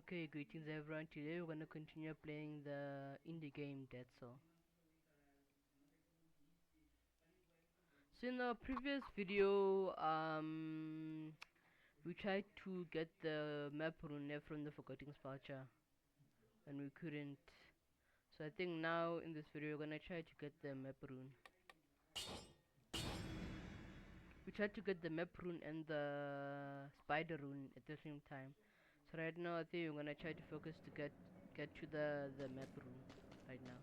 Okay, greetings everyone. Today we're gonna continue playing the indie game Dead Cell. So in the previous video, we tried to get the map rune from the Forgotten Spulcher, and we couldn't. So I think now in this video we're gonna try to get the map rune. We tried to get the map rune and the spider rune at the same time. So right now I think we're gonna try to focus to get to the map rune right now.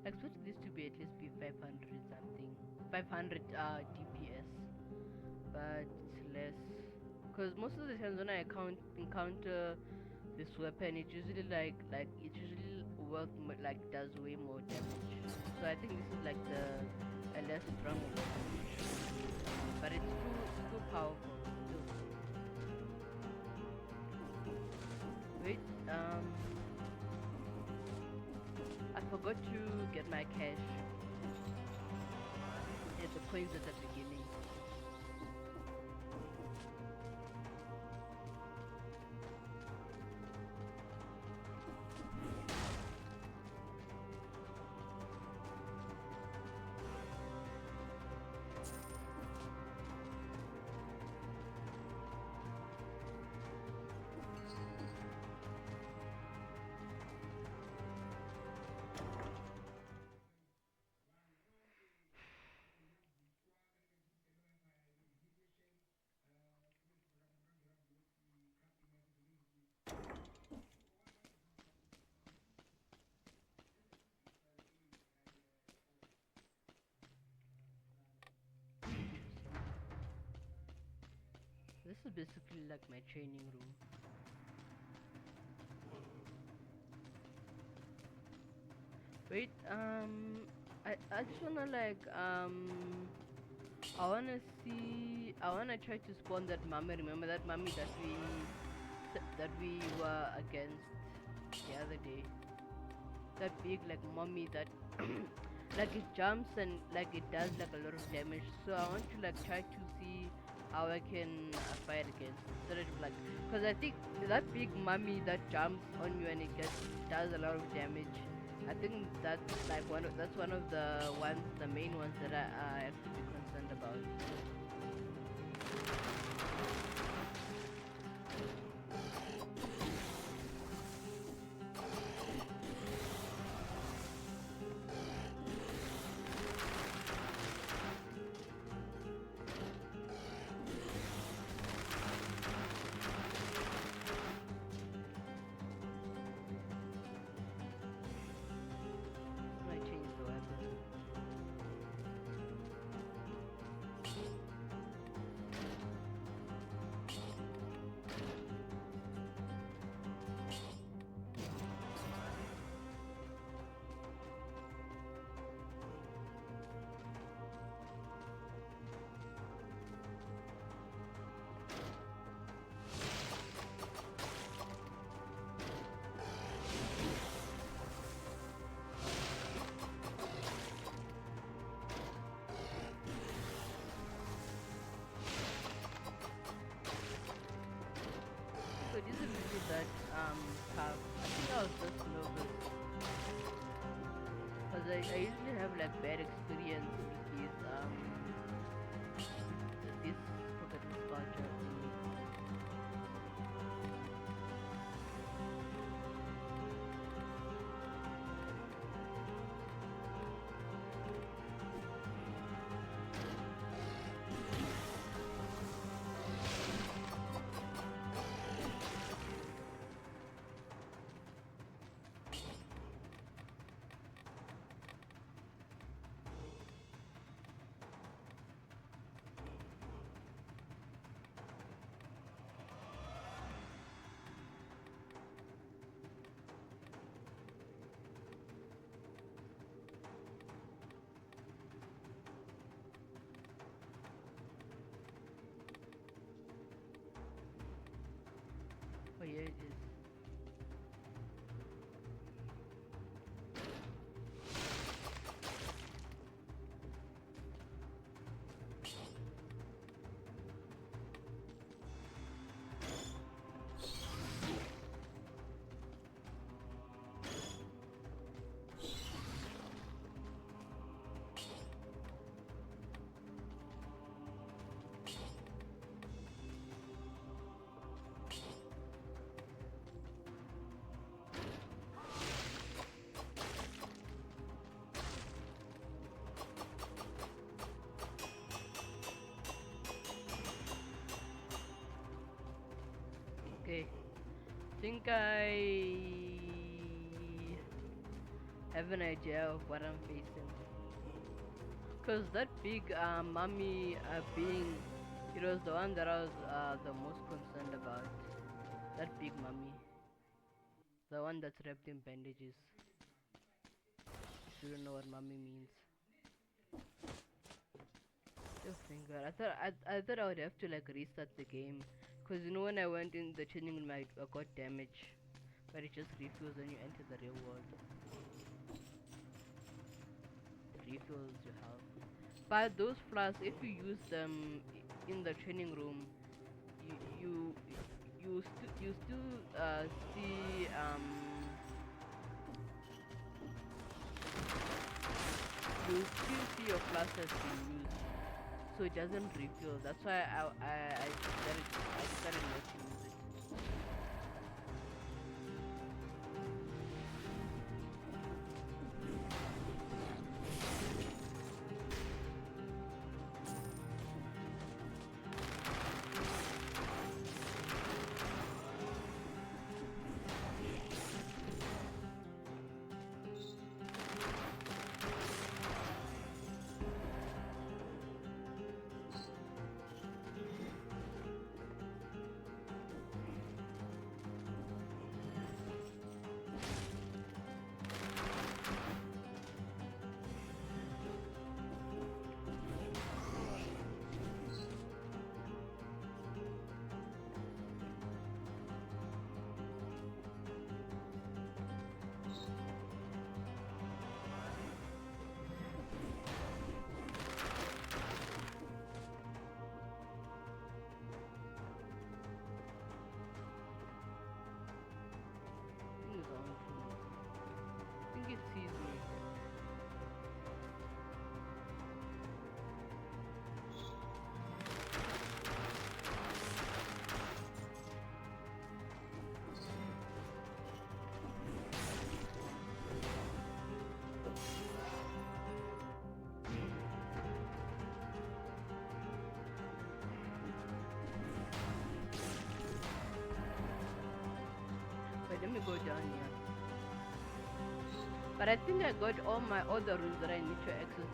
I expect this to be at least be 500 something, 500 DPS, but it's less. Cause most of the times when I encounter this weapon, it's usually it's usually like does way more damage. So I think this is like a less strong one, but it's too powerful. Wait, I forgot to get my cash. Yeah, the coins at the beginning. This is basically like my training room. Wait, I just wanna I wanna try to spawn that mummy. Remember that mummy that we were against the other day? That big like mummy that like it jumps and like it does like a lot of damage. So I want to like try to see how I can fight against it. Sort of like, cause I think that big mummy that jumps on you and it does a lot of damage. I think that's like that's one of the main ones that I have to be concerned about. I changed the weapon. So this is really that path. I think I was just nervous because I usually have like bad experience with this Forgotten Spulcher thingy. think I have an idea of what I'm facing. Cause that big mummy being, it was the one that I was the most concerned about. That big mummy, the one that's wrapped in bandages. If you don't know what mummy means. Oh thank God. I thought I would have to like restart the game. Cause you know when I went in the changing room I got damage. But it just refills when you enter the real world. It refills your health. But those flasks, if you use them in the training room, you you you still see you still see your flask has been used, so it doesn't refill. That's why I decided not to use it. I think it's on to me. I think it sees me. Wait, let me go down here. But I think I got all the rooms that I need to access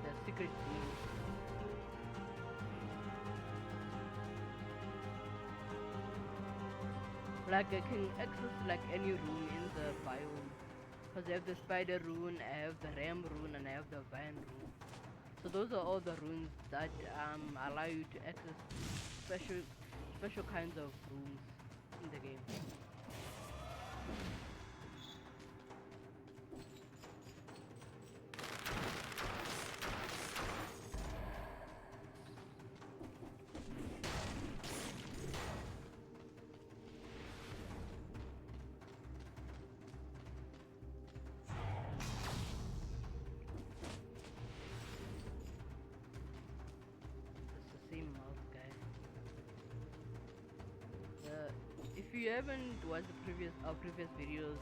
the secret room. Like I can access like any room in the biome. Cause I have the spider rune, I have the ram rune, and I have the vine rune. So those are all the runes that allow you to access special kinds of rooms in the game. It's the same mouse guy. If you haven't watched the previous videos,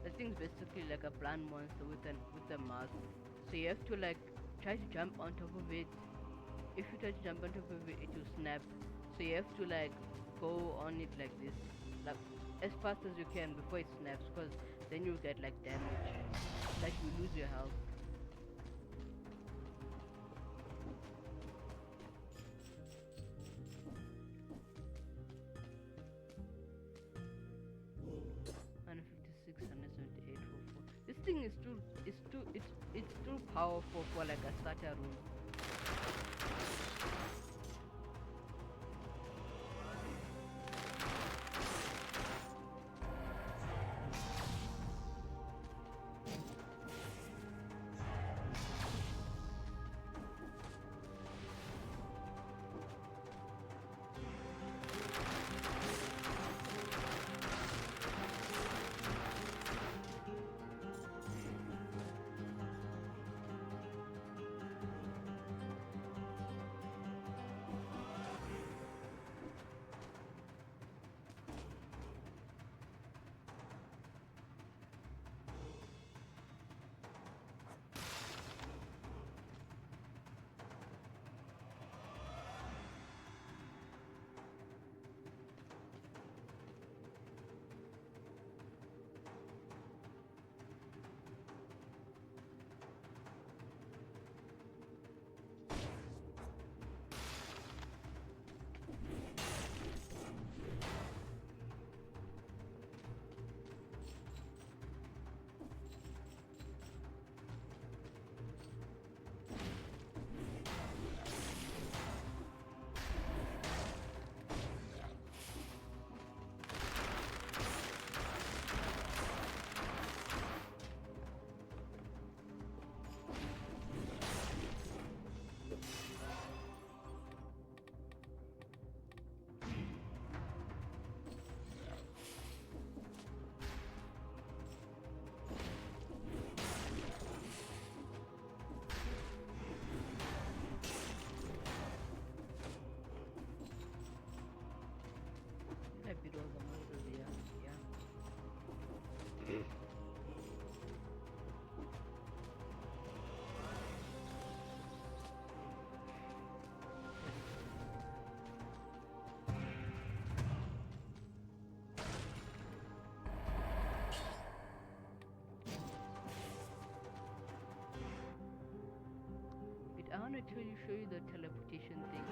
the thing's basically like a plant monster with a mouth. So you have to like try to jump on top of it. If you try to jump on top of it, it will snap. So you have to like go on it like this, like as fast as you can before it snaps, because then you'll get like damage, like you lose your health. This thing is it's too powerful for like a starter room. I wanna show you the teleportation thing.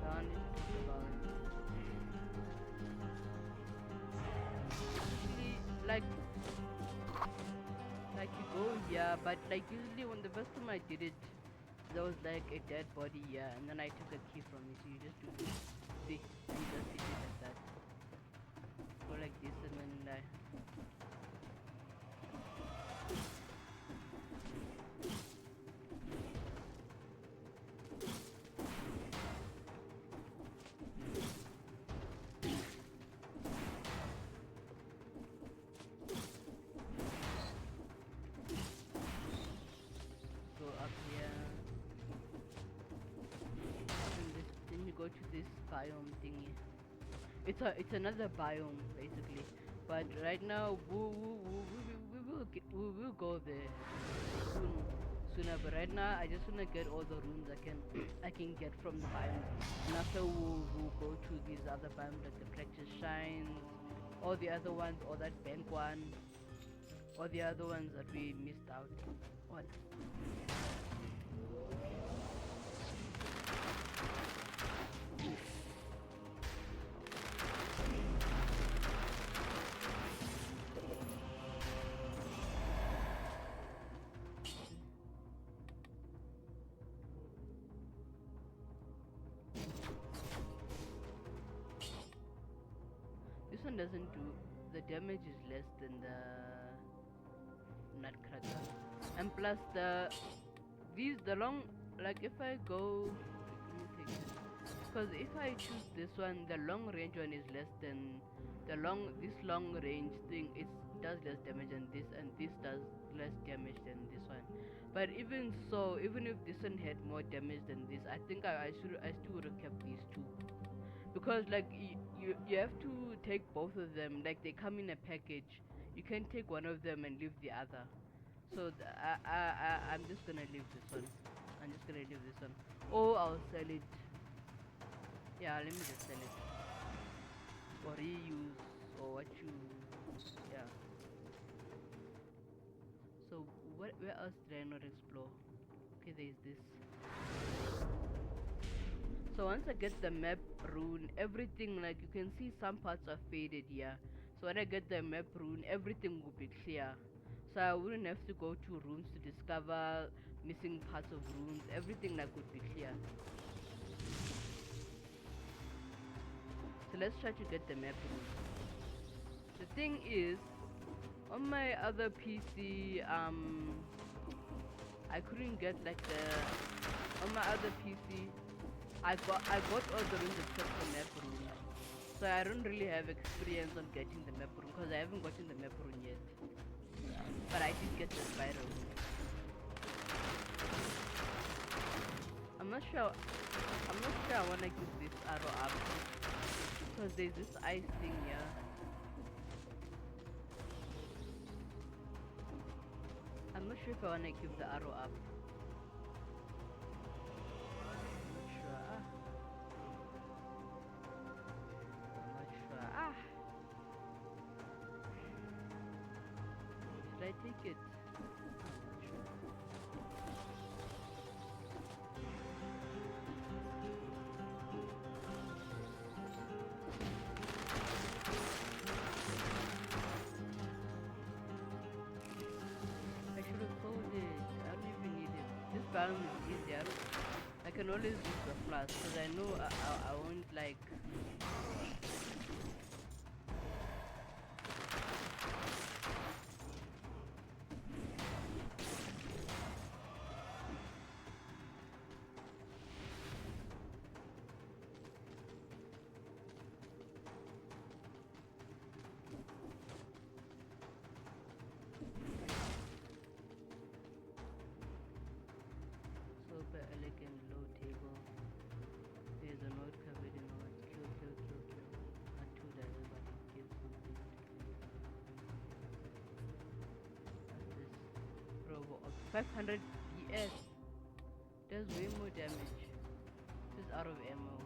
I wanted to talk about it. Usually, like you go here, but like usually when the first time I did it, there was like a dead body here, and then I took a key from it. So you just do this, see, and you just hit it like that. Go like this, and then go up here. Then you go to this biome thingy. It's another biome basically, but right now we will go there sooner. But right now I just wanna get all the runes I can get from the biome, and after we'll go to these other biomes like the practice shines, all the other ones, or that bank one, or the other ones that we missed out. What? This one doesn't do, the damage is less than the Nutcracker, and plus the long, like if I go, let me take this, because if I choose this one, the long range one is less than this long range thing, it does less damage than this, and this does less damage than this one. But even so, even if this one had more damage than this, I think I still would have kept these two, because like you have to take both of them, like they come in a package. You can take one of them and leave the other. So I'm just gonna leave this one. I'm just gonna leave this one. Or I'll sell it. Yeah, let me just sell it. Or reuse, or what you, yeah. So where else did I not explore? Okay, there's this. So once I get the map rune, everything, like you can see some parts are faded here. So when I get the map rune, everything will be clear. So I wouldn't have to go to rooms to discover missing parts of runes. Everything like would be clear. So let's try to get the map rune. The thing is, on my other PC, I couldn't get like on my other PC, I got all the runes except the map rune. So I don't really have experience on getting the map rune because I haven't gotten the map rune yet. But I did get the spiral. I'm not sure I wanna give this arrow up because there's this ice thing here. I'm not sure if I wanna give the arrow up. Should I take it? I should have sold it. I don't even need it. This balance is easier. I can always use the flask because I know I won't like. Super elegant low table. There's a note covered in what? Kill. Not too that everybody kills something. What's this? Robo 500 PS. Does way more damage. Just out of ammo.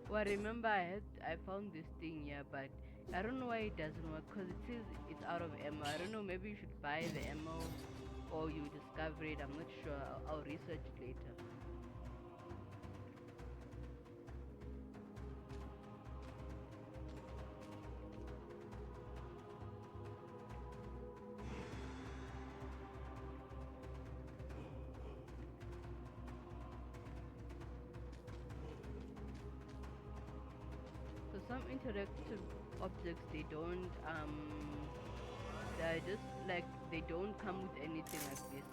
Well, remember I found this thing here, but I don't know why it doesn't work because it says it's out of ammo. I don't know, maybe you should buy the ammo or you discover it. I'm not sure. I'll research it later. So some interactive objects, they're just like, they don't come with anything like this.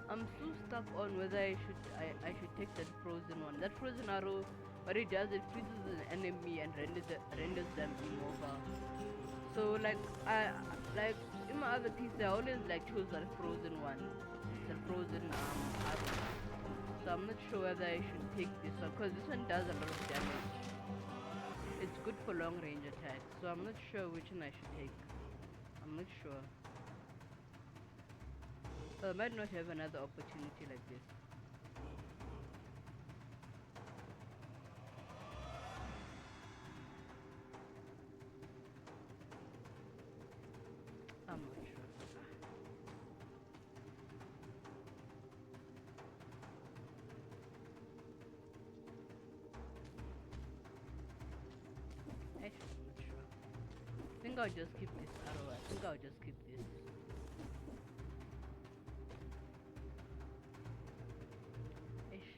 I'm so stuck on whether I should take that frozen one. That frozen arrow, what it does, it freezes an enemy and renders them immobile. So like in my other piece, I always like choose that frozen one, the frozen arrow. So I'm not sure whether I should take this one, because this one does a lot of damage. It's good for long range attacks, so I'm not sure which one I should take. I'm not sure. I might not have another opportunity like this. I'm not sure. Actually, I'm not sure. I think I'll just keep this arrow. I think I'll just keep this. Ish.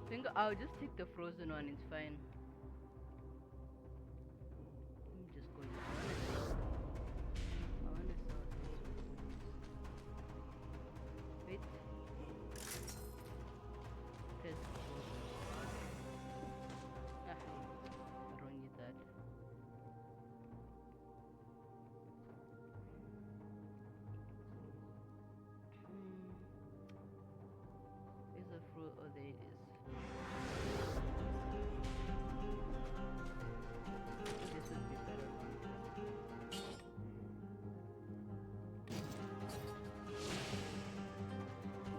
I think I'll just take the frozen one. It's fine. Let me just go. I wanna sell this. Wait. There's the frozen. Ah, I don't need that. Hmm. Is a fruit? Oh, there it is. This would be better long term.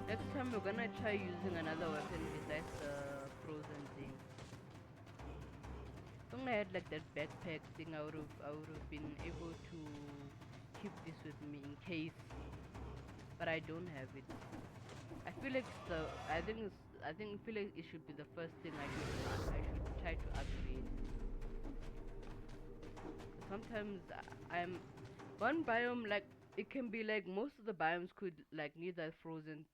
Next time we're gonna try using another weapon besides the frozen thing. If only I had like that backpack thing, I would have been able to keep this with me in case. But I don't have it. I feel like I feel like it should be the first thing I should try to upgrade. Sometimes I'm one biome, like it can be like most of the biomes could like need that frozen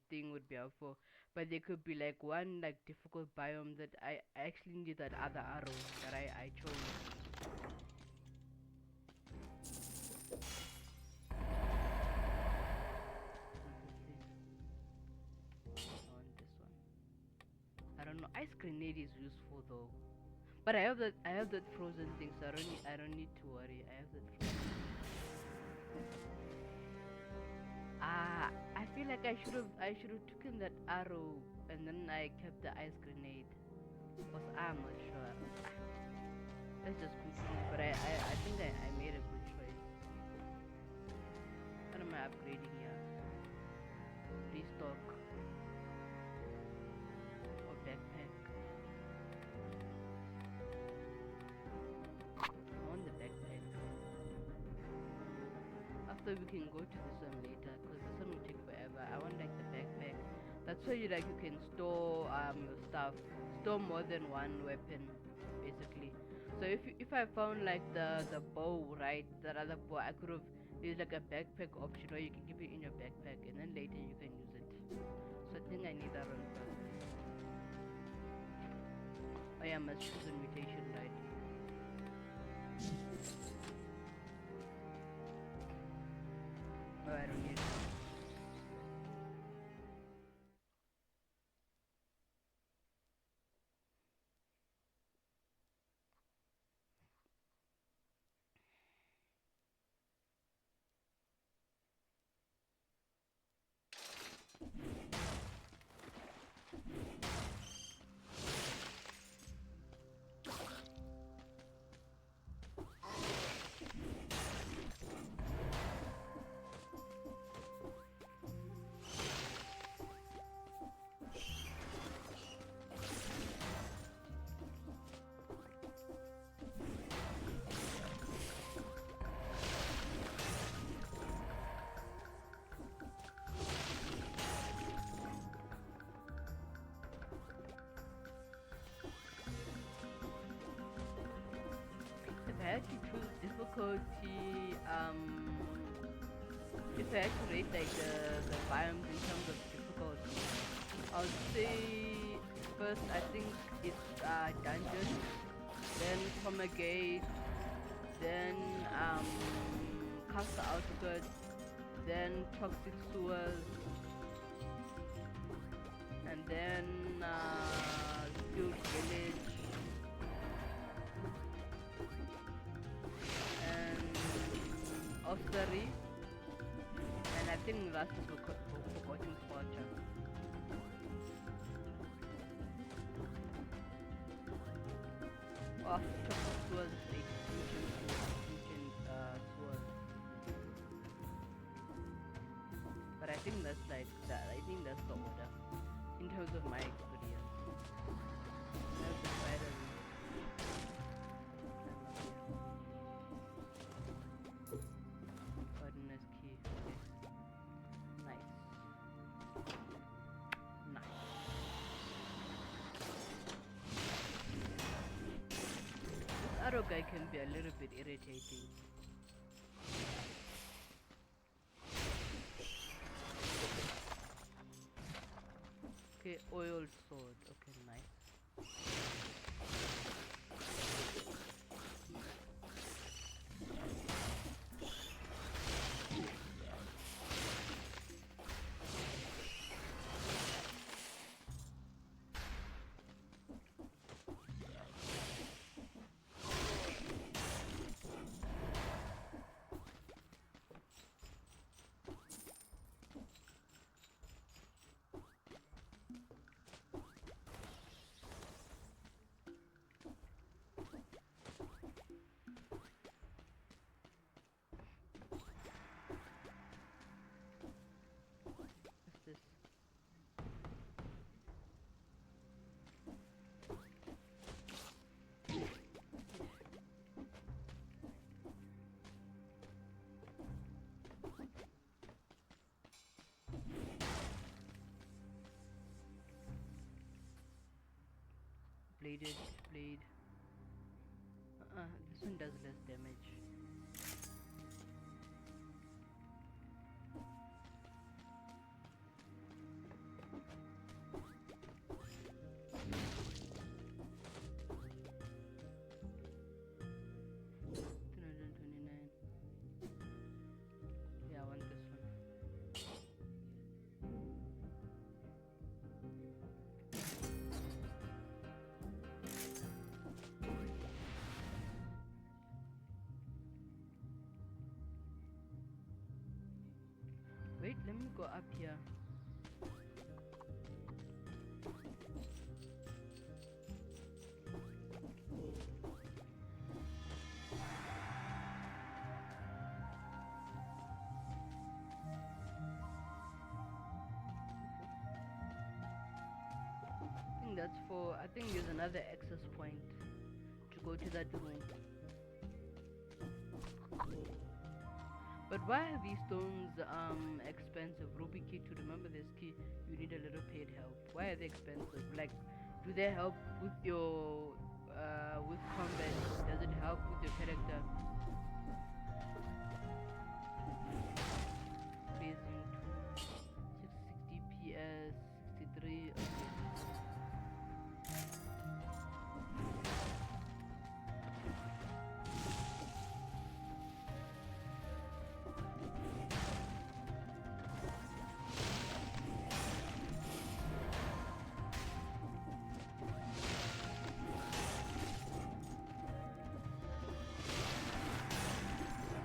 thing would be helpful, but there could be like one like difficult biome that I actually need that other arrow that I chose. Let's see. I want this one. I don't know. Ice grenade is useful though. But I have that frozen thing, so I don't need to worry. I have that frozen. I feel like I should have taken that arrow and then I kept the ice grenade. Cause I'm not sure. Let's just continue. But I think I made a good choice. What am I upgrading here? Restock or backpack? I want the backpack. After we can go to this one later, cause this one will take forever. I want like the backpack. That's where you can store your stuff, store more than one weapon, basically. So if I found like the bow, right, that other bow, I could have used like a backpack option where you can keep it in your backpack and then later you can use it. So I think I need that one first. Oh yeah, I must choose a mutation, right? Oh, I don't need it. I had to choose difficulty, if I had to rate like the biomes in terms of difficulty, I would say first I think it's dungeon, then Pomegate, then Castle Outskirts, then Toxic Sewers, and then Field Village, and Ossuary, and I think last is Forgotten Sparcher. After Sewers, like ancient Sewers. But I think that's like that. I think that's the order in terms of my experience. That's the spider. Coordinate key. Okay. Nice. Nice. This arrow guy can be a little bit irritating. Okay, oiled sword. Okay, nice. What's this? Bladed blade. This one does less damage. Yeah, I want this one. Wait, let me go up here. I think there's another access point to go to that room. But why are these stones expensive? Ruby key, to remember this key, you need a little paid help. Why are they expensive? Like, do they help with your with combat? Does it help with your character? Phasing 2, 660 PS, 63. Okay.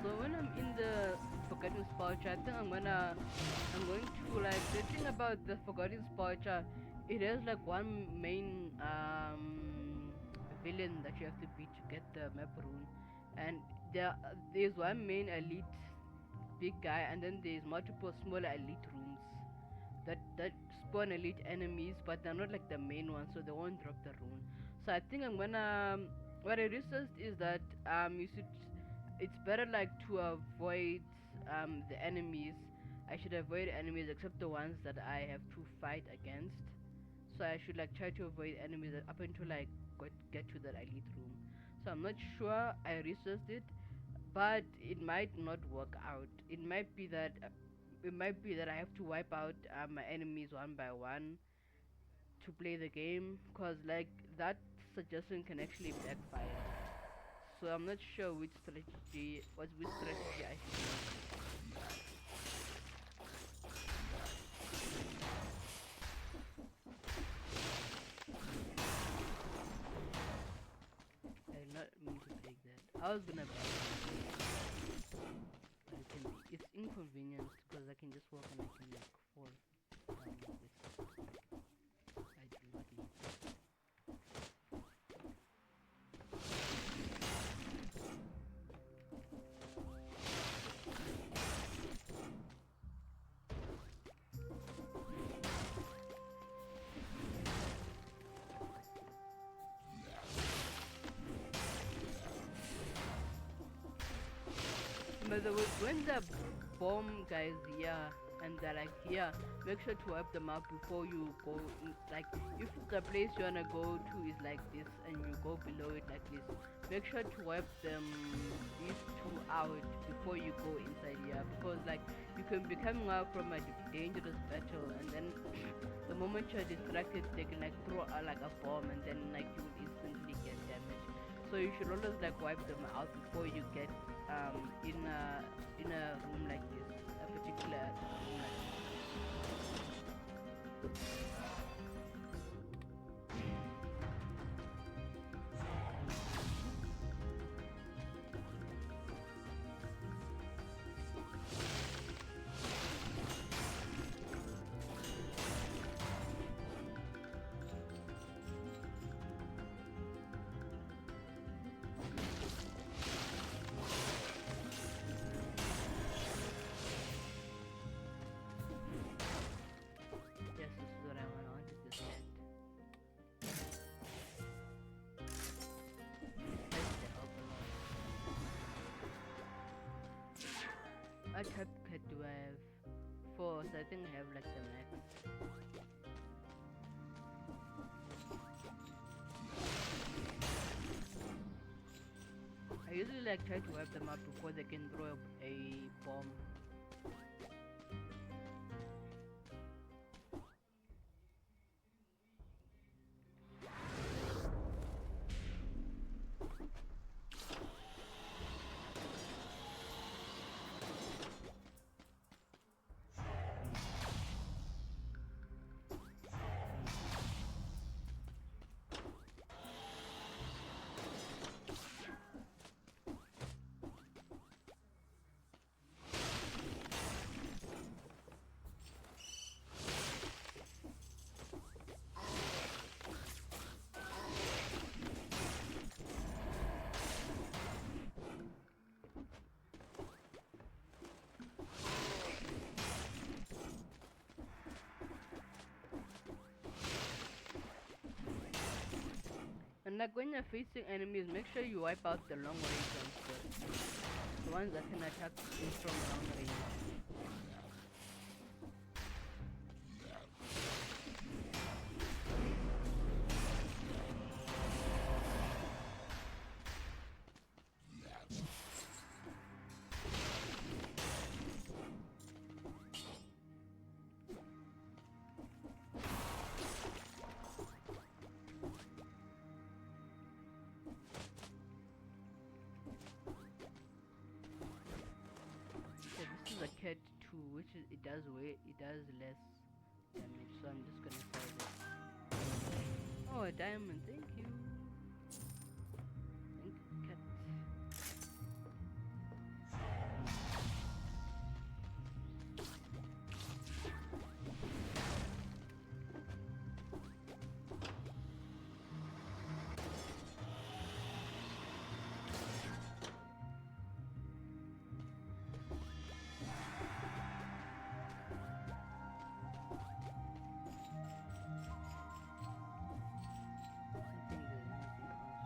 So when I'm in the Forgotten Sparcher, I think I'm going to like the thing about the Forgotten Sparcher, it has like one main villain that you have to beat to get the map rune, and there's one main elite big guy, and then there's multiple smaller elite rooms that spawn elite enemies, but they're not like the main ones, so they won't drop the rune. So I think I'm gonna what I researched is that you should it's better like to avoid the enemies. I should avoid enemies except the ones that I have to fight against. So I should like try to avoid enemies up until like get to that elite room. So I'm not sure. I researched it, but it might not work out. It might be that I have to wipe out my enemies one by one to play the game, cause like that suggestion can actually backfire. So I'm not sure which strategy I should use. I did not mean to take that. I was gonna buy it, but it's inconvenient because I can just walk and I can like fall down like this. I do not need that. By the way, when the bomb guys here and they're like here, make sure to wipe them out before you go. Like if the place you wanna go to is like this and you go below it like this, make sure to wipe these two out before you go inside here, because like you can be coming out from a dangerous battle and then the moment you're distracted they can like throw like a bomb and then like you will instantly get damaged. So you should always like wipe them out before you get in a room like this, a particular room like this. Yes, this is what I wanted to set. That's the help a lot. What type cat do I have? Four, so I think I have like the max. I usually like try to wipe them up before they can throw a bomb. And like when you're facing enemies, make sure you wipe out the long range ones first. The ones that can attack in from long range. Yeah, this is a cat too, which is it does less damage, so I'm just gonna sell this. Oh, a diamond, thank you. Thank you, cat. Something there's anything else. to-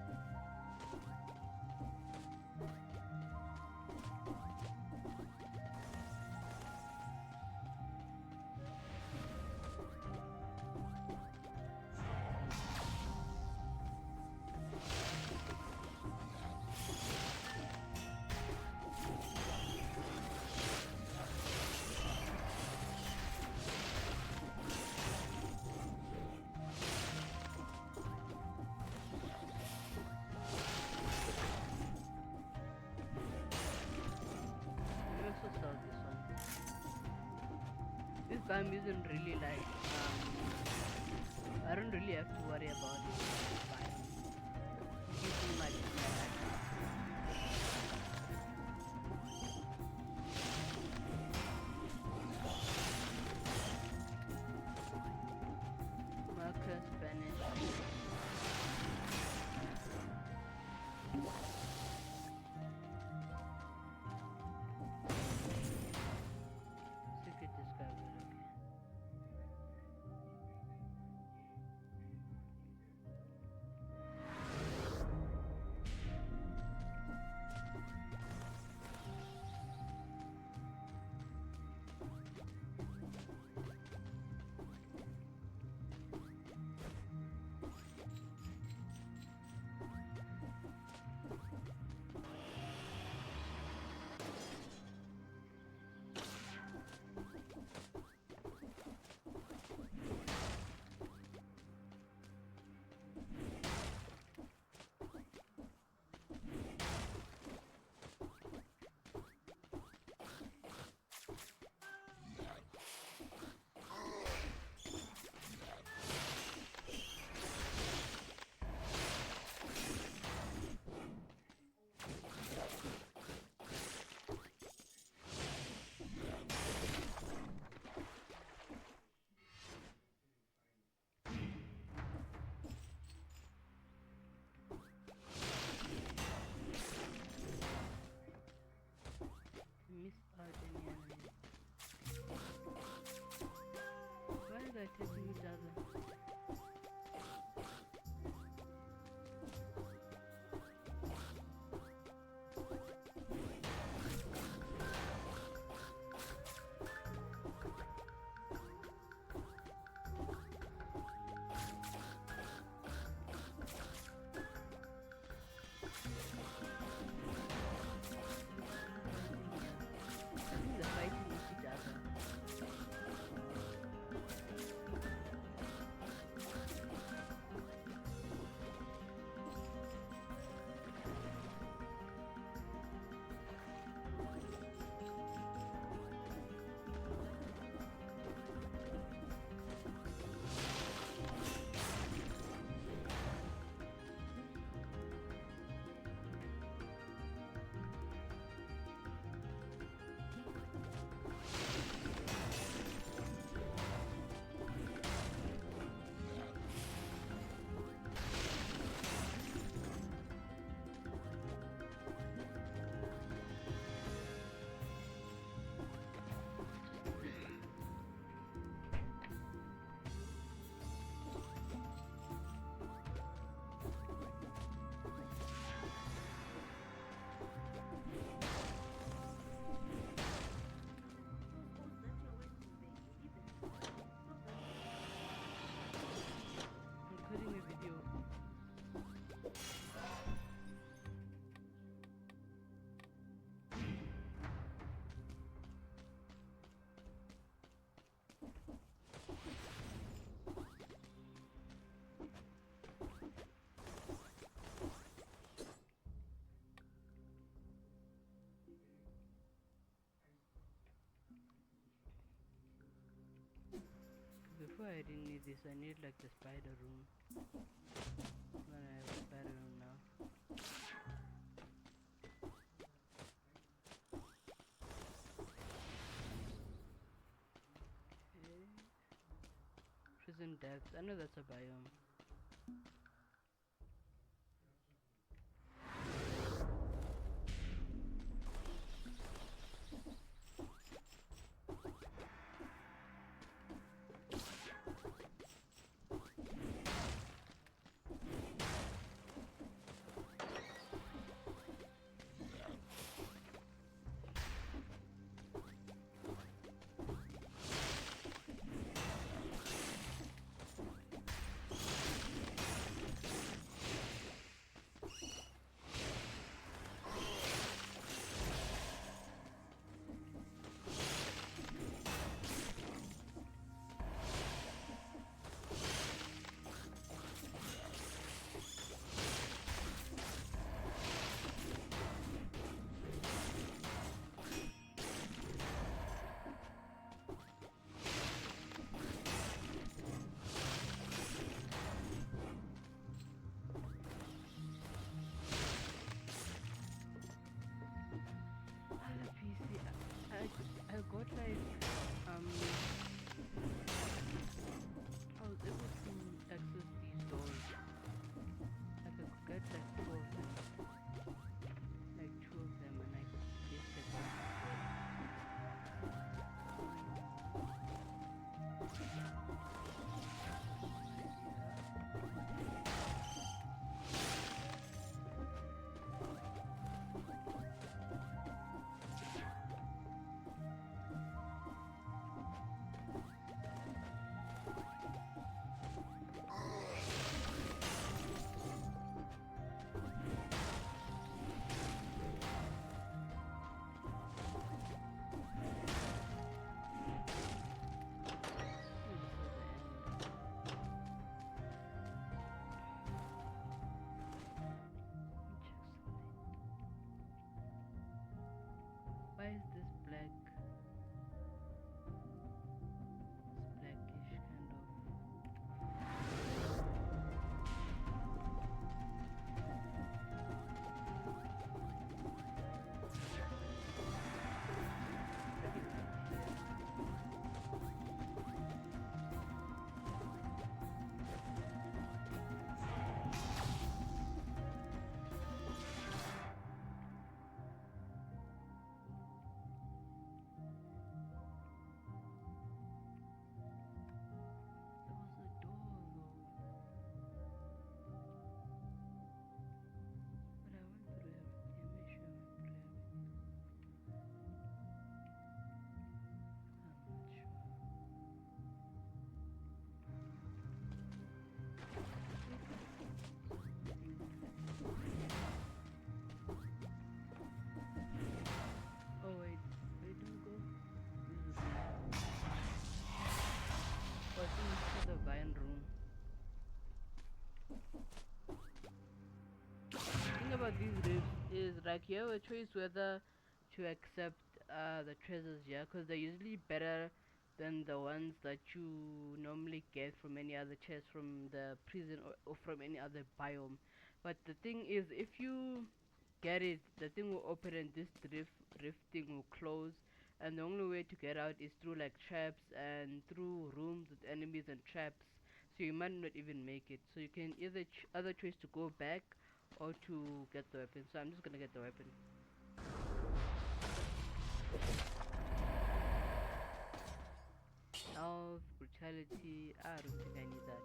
do. spam isn't really like I don't really have to worry about it. People might be like Marcus Spanish. Secret discovery, okay. Miss out any enemies. Why are they chasing each other? I think they're fighting each other. Including a video. Before I didn't need this, I need like the spider room. Then I have a spider room now. Okay. Prison depths. I know that's a biome. Why is this black? It's blackish kind of. Oh wait, where do we go? This is oh, I think this is the vine room. The thing about these rifts is like you have a choice whether to accept the treasures here, because they're usually better than the ones that you normally get from any other chest from the prison or from any other biome. But the thing is, if you get it, the thing will open and this rift thing will close, and the only way to get out is through like traps and through rooms with enemies and traps. So you might not even make it. So you can either other choice to go back or to get the weapon. So I'm just gonna get the weapon. Health, brutality. I don't think I need that.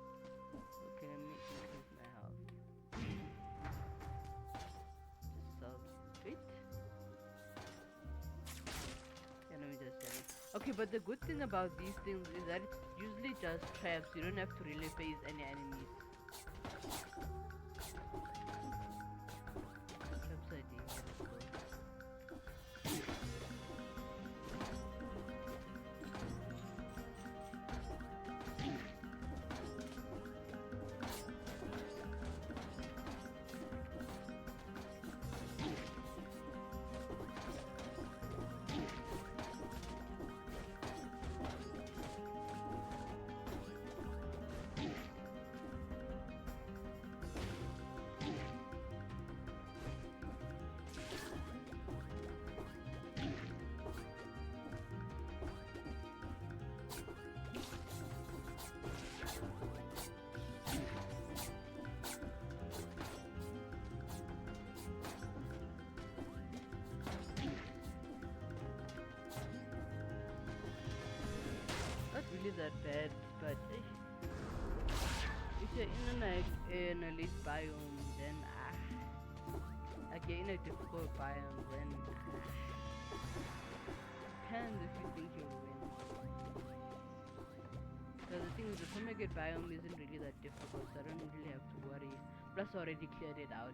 Okay, let me increase my health. Just sell it. Yeah, let me just sell it. Okay, but the good thing about these things is that it's usually just traps. You don't have to really face any enemies. Traps are dangerous though. Not really that bad, but if you're in like an elite biome, then like you're in a difficult biome, then depends if you think you'll win. Because the thing is, the Pomegate biome isn't really that difficult, so I don't really have to worry. Plus, I already cleared it out.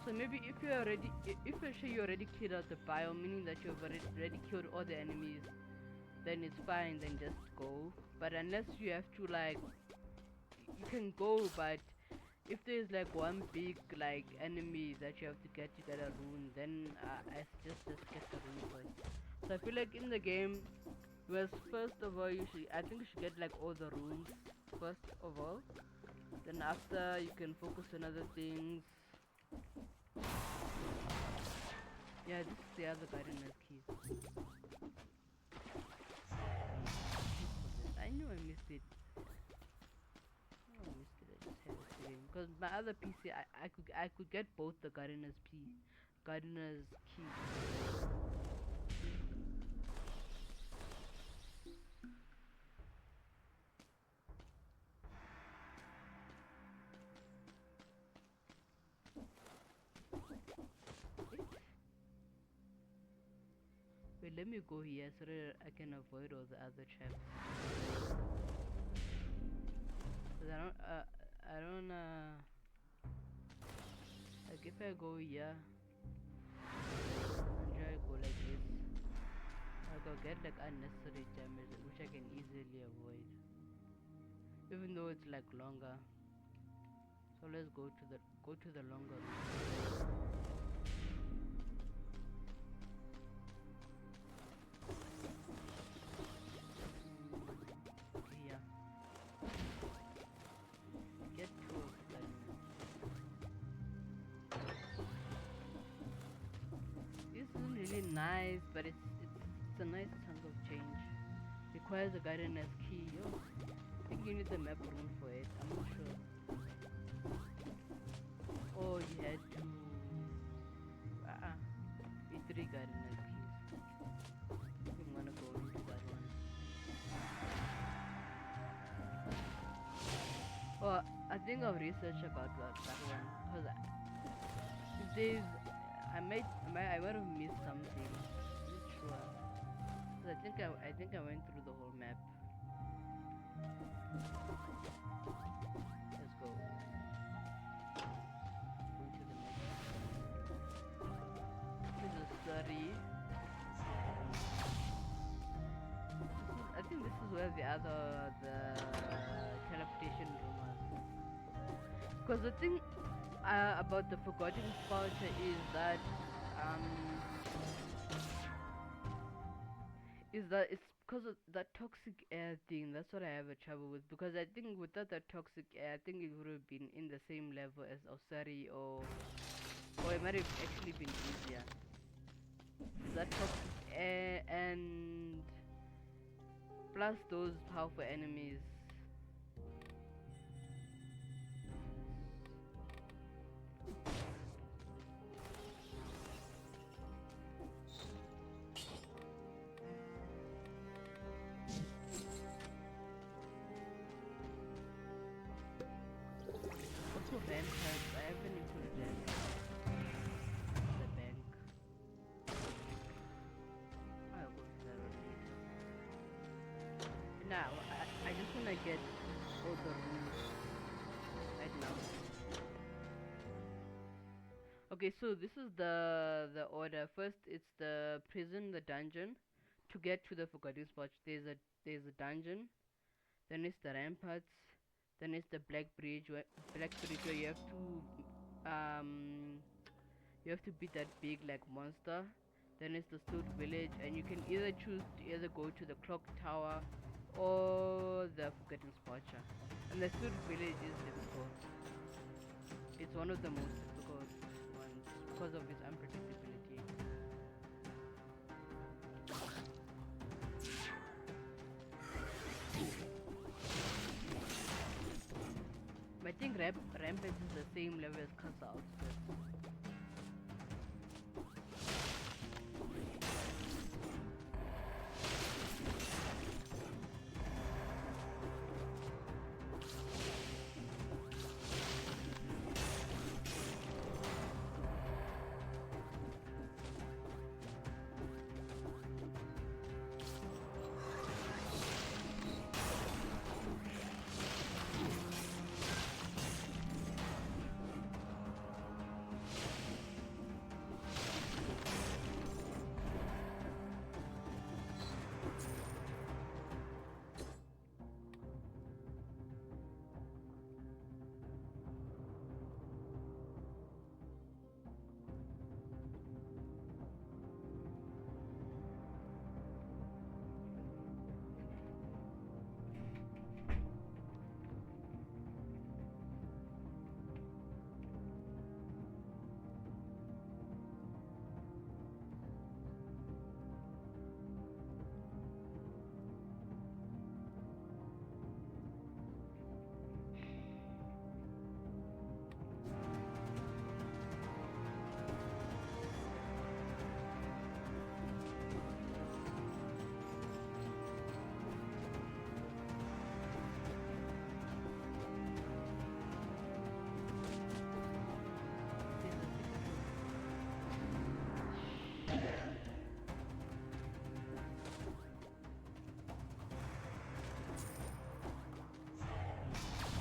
So maybe if you're sure you already cleared out the biome, meaning that you've already killed all the enemies, then it's fine, then just go. But unless you have to like, you can go, but if there's like one big like enemy that you have to get a rune, then I suggest just get the rune first. So I feel like in the game, well, first of all, I think you should get like all the runes first of all. Then after you can focus on other things. Yeah, this is the other gardener's keys. I knew I missed it. Oh, I missed it. I just had it sitting. Because my other PC, I could get both the gardener's key. Wait, let me go here so that I can avoid all the other traps. Cause I don't, like if I go here, and try to go like this, I'll get like unnecessary damage, which I can easily avoid. Even though it's like longer. So let's go to the longer route. nice, but it's a nice chunk of change. Requires a gardener's key. Oh, I think you need the map room for it. I'm not sure. Oh, you had to. Need 3 gardener's keys. I'm gonna go into that one. Oh, I think I'll research about that one because if there's, I might have missed something. I'm not sure. 'Cause I think I went through the whole map. Let's go. Into the map. This is Surrey. I think this is where the teleportation room was. Because the thing about the Forgotten Spouter is that it's because of that toxic air thing. That's what I have a trouble with. Because I think without that toxic air, I think it would have been in the same level as Osari, or it might have actually been easier. That toxic air and plus those powerful enemies. Also ramparts, I haven't included them. The bank. I'll go to that one later. Now, I just wanna get all the rooms right now. Okay, so this is the order. First, it's the prison, the dungeon. To get to the Forgotten Spot, there's a dungeon. Then it's the ramparts. Then it's the Black Bridge. Black Bridge where you have to beat that big like monster. Then it's the Stoat Village, and you can either choose to either go to the Clock Tower or the Forgotten Spotcher. And the Stoat Village is difficult. It's one of the most difficult ones because of its unpredictability. I think Rampage is the same level as Casa Outskirts.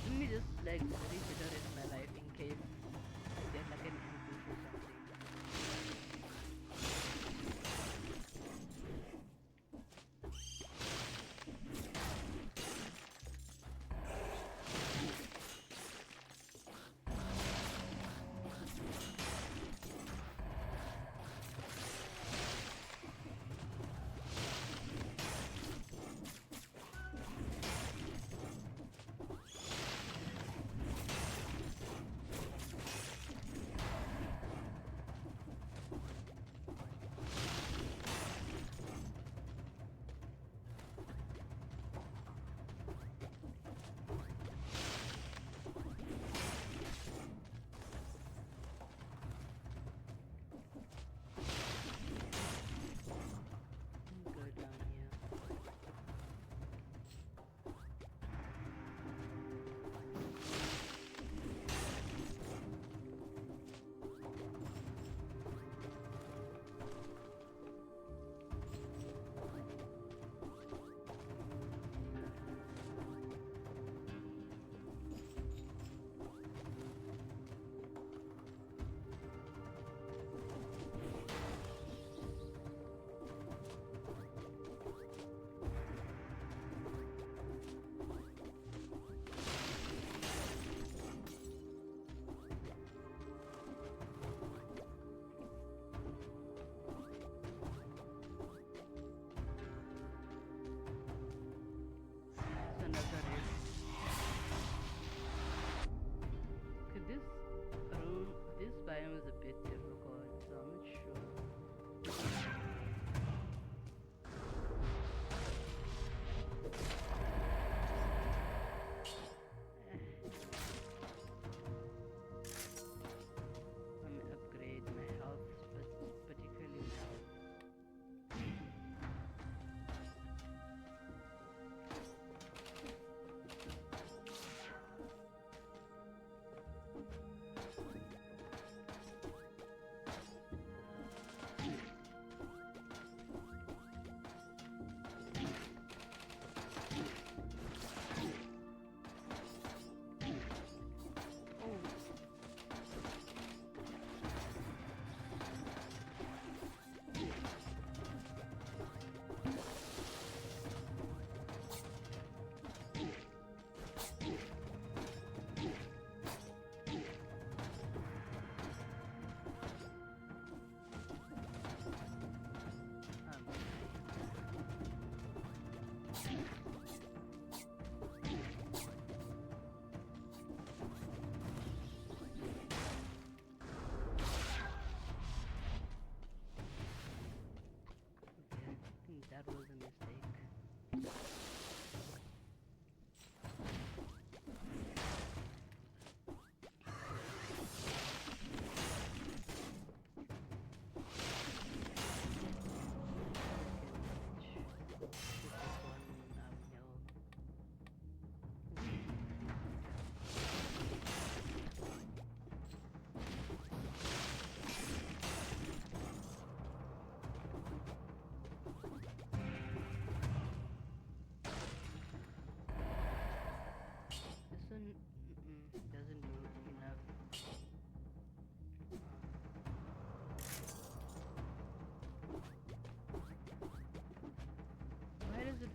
Let me just like reconsider in my life in case I get like an ambush or something.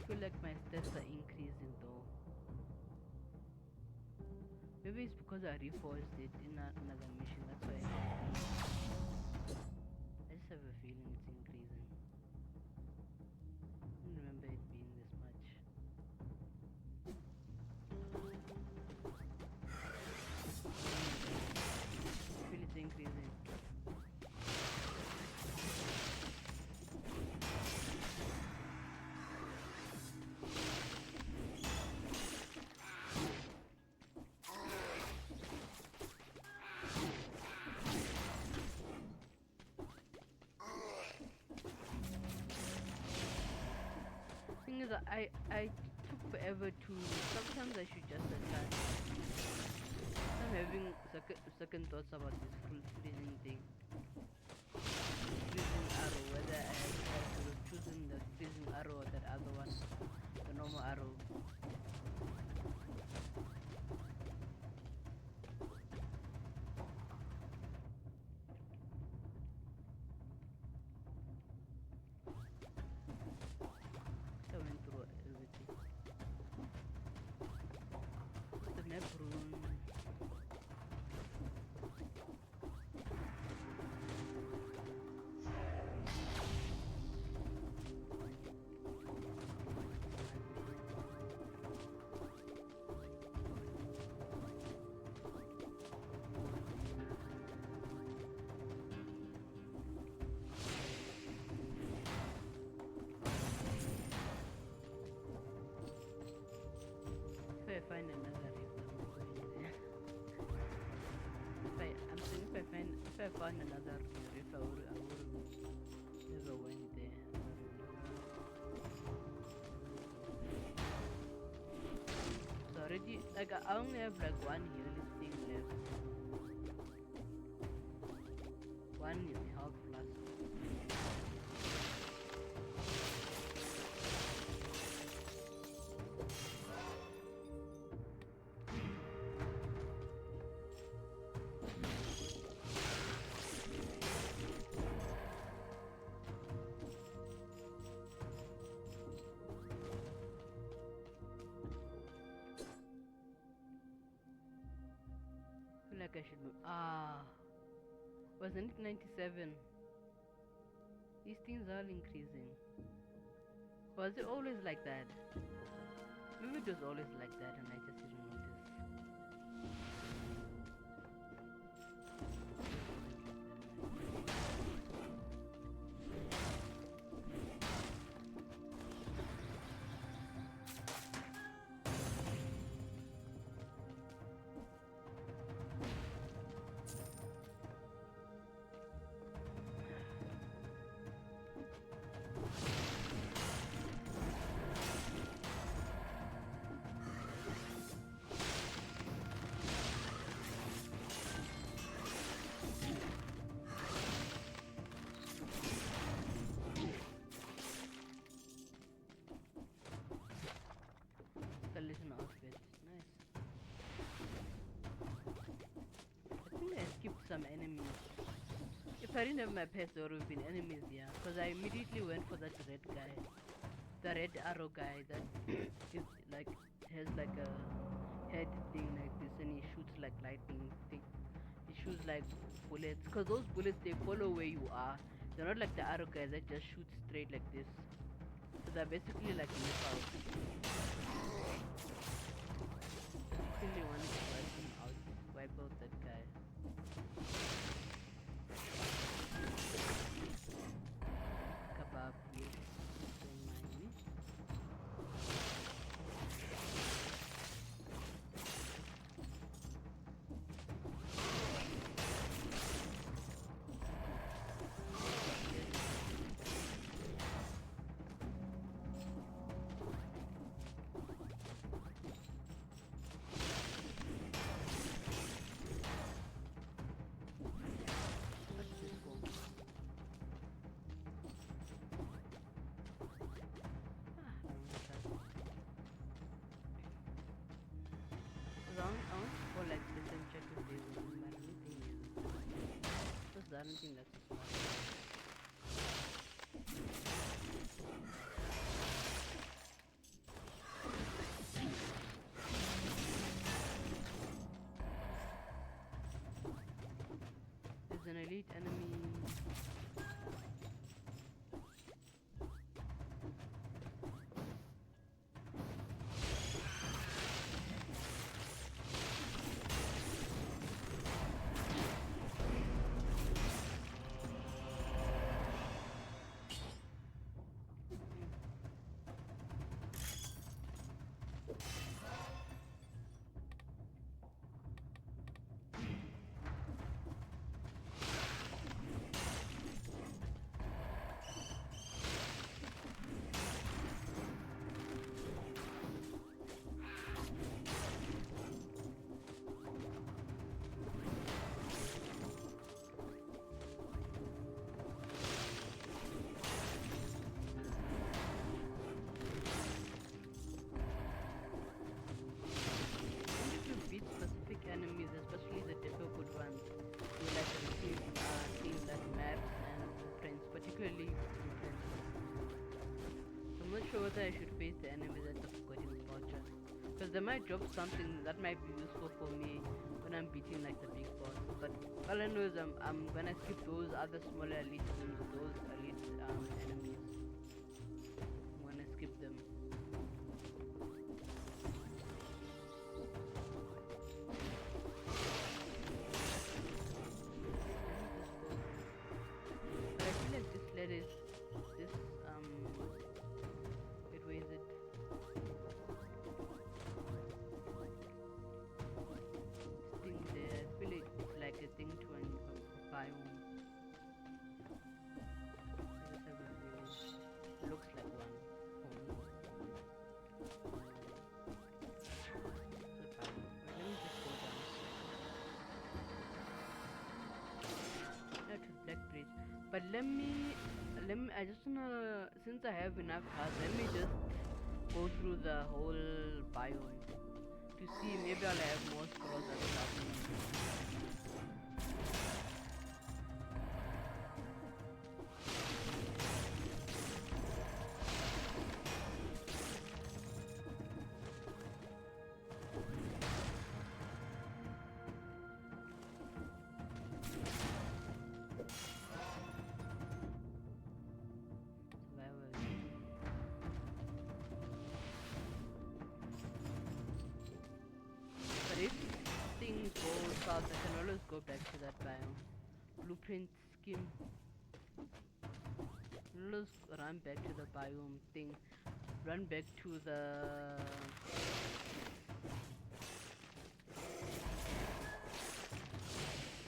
feel like my stats are increasing though. Maybe it's because I reforged it in another mission. That's why. I just have a feeling it's increasing. I don't remember it being this much. I feel it's increasing. Thing is, I took forever to. Sometimes I should just attack. I'm having second thoughts about this full freezing thing. Freezing arrow, whether I should have chosen the freezing arrow or that other one, the normal arrow. I went through everything. The map rune. If I find another rift, I'm going there. If I found another rift, I would never went there. So already, like I only have like one healing thing left. One health plus. Like I should be. Wasn't it 97? These things are increasing. Was it always like that? Maybe it was always like that and I just didn't notice. Collision outfit. Nice. I think I skipped some enemies. If I didn't have my pets, there would have been enemies, yeah. Because I immediately went for that red guy. The red arrow guy that is like, has like a head thing like this and he shoots like lightning thing. He shoots like bullets. Because those bullets, they follow where you are. They're not like the arrow guys that just shoot straight like this. So they're basically like missiles. Really wanted to wipe out that guy. Kebab, please. Don't mind me. What's this for? I want to go like this and check if there's anything, but I don't think there's. Just I don't think that's a smart. whether I should face the enemies at the Forgotten Fortress. Because they might drop something that might be useful for me when I'm beating like the big boss. But all I know is I'm gonna skip those other smaller elite rooms, those elite enemies. I'm gonna skip them. But I feel like this letter is this wait, where is it? Thing there. I feel it's like a thing to a biome. Let's have a village. Looks like one for me. The biome. Wait, let me just go down. Yeah, to Black Bridge. But let me I just wanna, since I have enough health, let me just go through the whole biome to see, maybe I'll have more scrolls and stuff. But if things go south, I can always go back to that biome. Blueprint scheme. Let's run back to the biome thing. Run back to the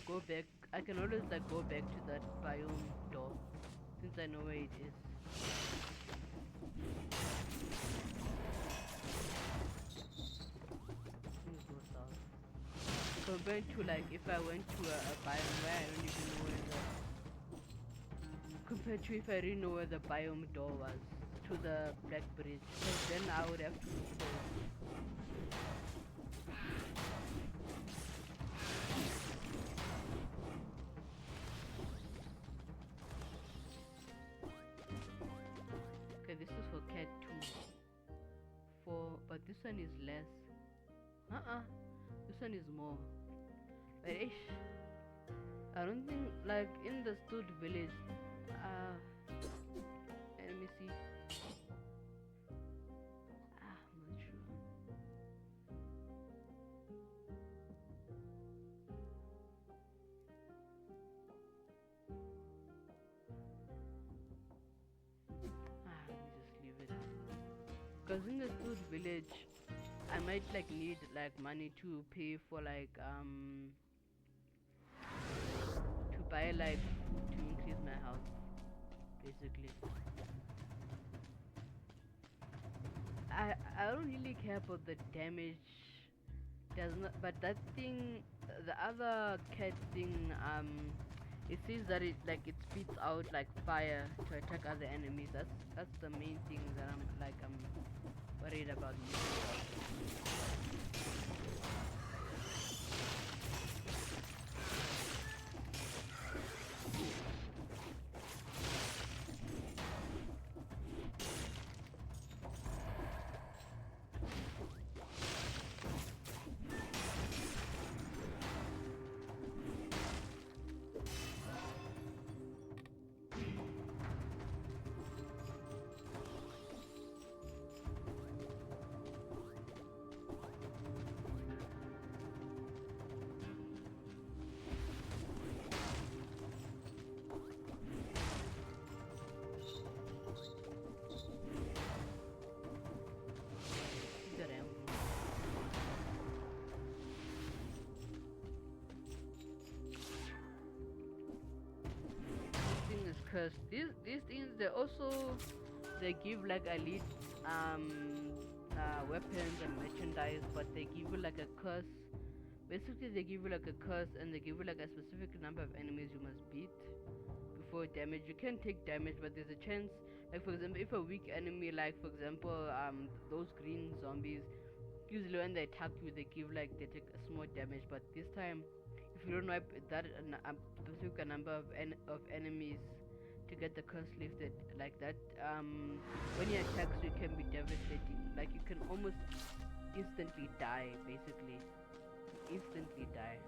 go back. I can always like go back to that biome door since I know where it is. Things go south. Compared to like if I went to a biome where I don't even know where the compared to if I really know where the biome door was to the Black Bridge, because then I would have to look for it. Okay, this is for cat 2. But this one is less. This one is more. But ish, I don't think like in the stud village. Let me see. I'm not sure. Let me just leave it. Cause in the stud village, I might like need like money to pay for like to buy like to increase my health, basically. I don't really care about the damage. Does not, but that thing, the other cat thing, it says that it like it spits out like fire to attack other enemies. That's the main thing that I'm worried about. Because these things they give like elite weapons and merchandise, but they give you like a curse. Basically, they give you like a curse, and they give you like a specific number of enemies you must beat before damage. You can take damage, but there's a chance. Like for example, if a weak enemy, like for example, those green zombies, usually when they attack you, they take a small damage. But this time, if you don't wipe that specific number of enemies, take get the curse lifted like that, when he attacks you, it can be devastating. Like you can almost instantly die, basically. Instantly die.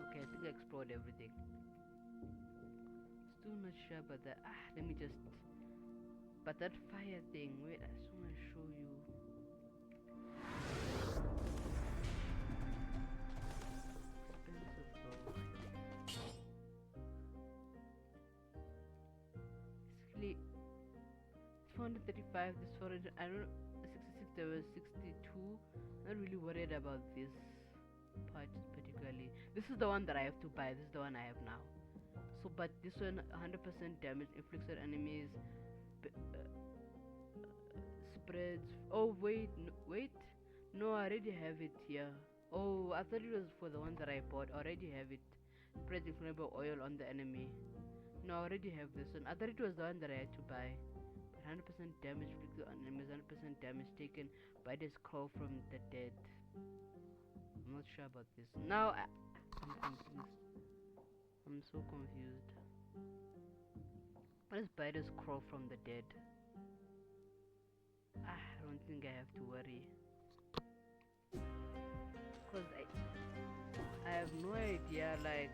Okay, I think I explored everything. Still not sure about that. Let me just. But that fire thing, wait, I just want to show you. Expensive though. Basically, 435, this 400, I don't know, 66, there was 62. Not really worried about this part particularly. This is the one that I have to buy, this is the one I have now. So, but this one, 100% damage inflicts on enemies, spreads. Oh, wait, no, I already have it here. Oh, I thought it was for the one that I bought. I already have it. Spreads inflammable oil on the enemy. No, I already have this one. I thought it was the one that I had to buy. 100% damage inflicted on enemies, 100% damage taken by this call from the dead. I'm not sure about this. Now, I'm confused. I'm so confused. What is Biden's Crow from the dead? I don't think I have to worry. Cause I have no idea like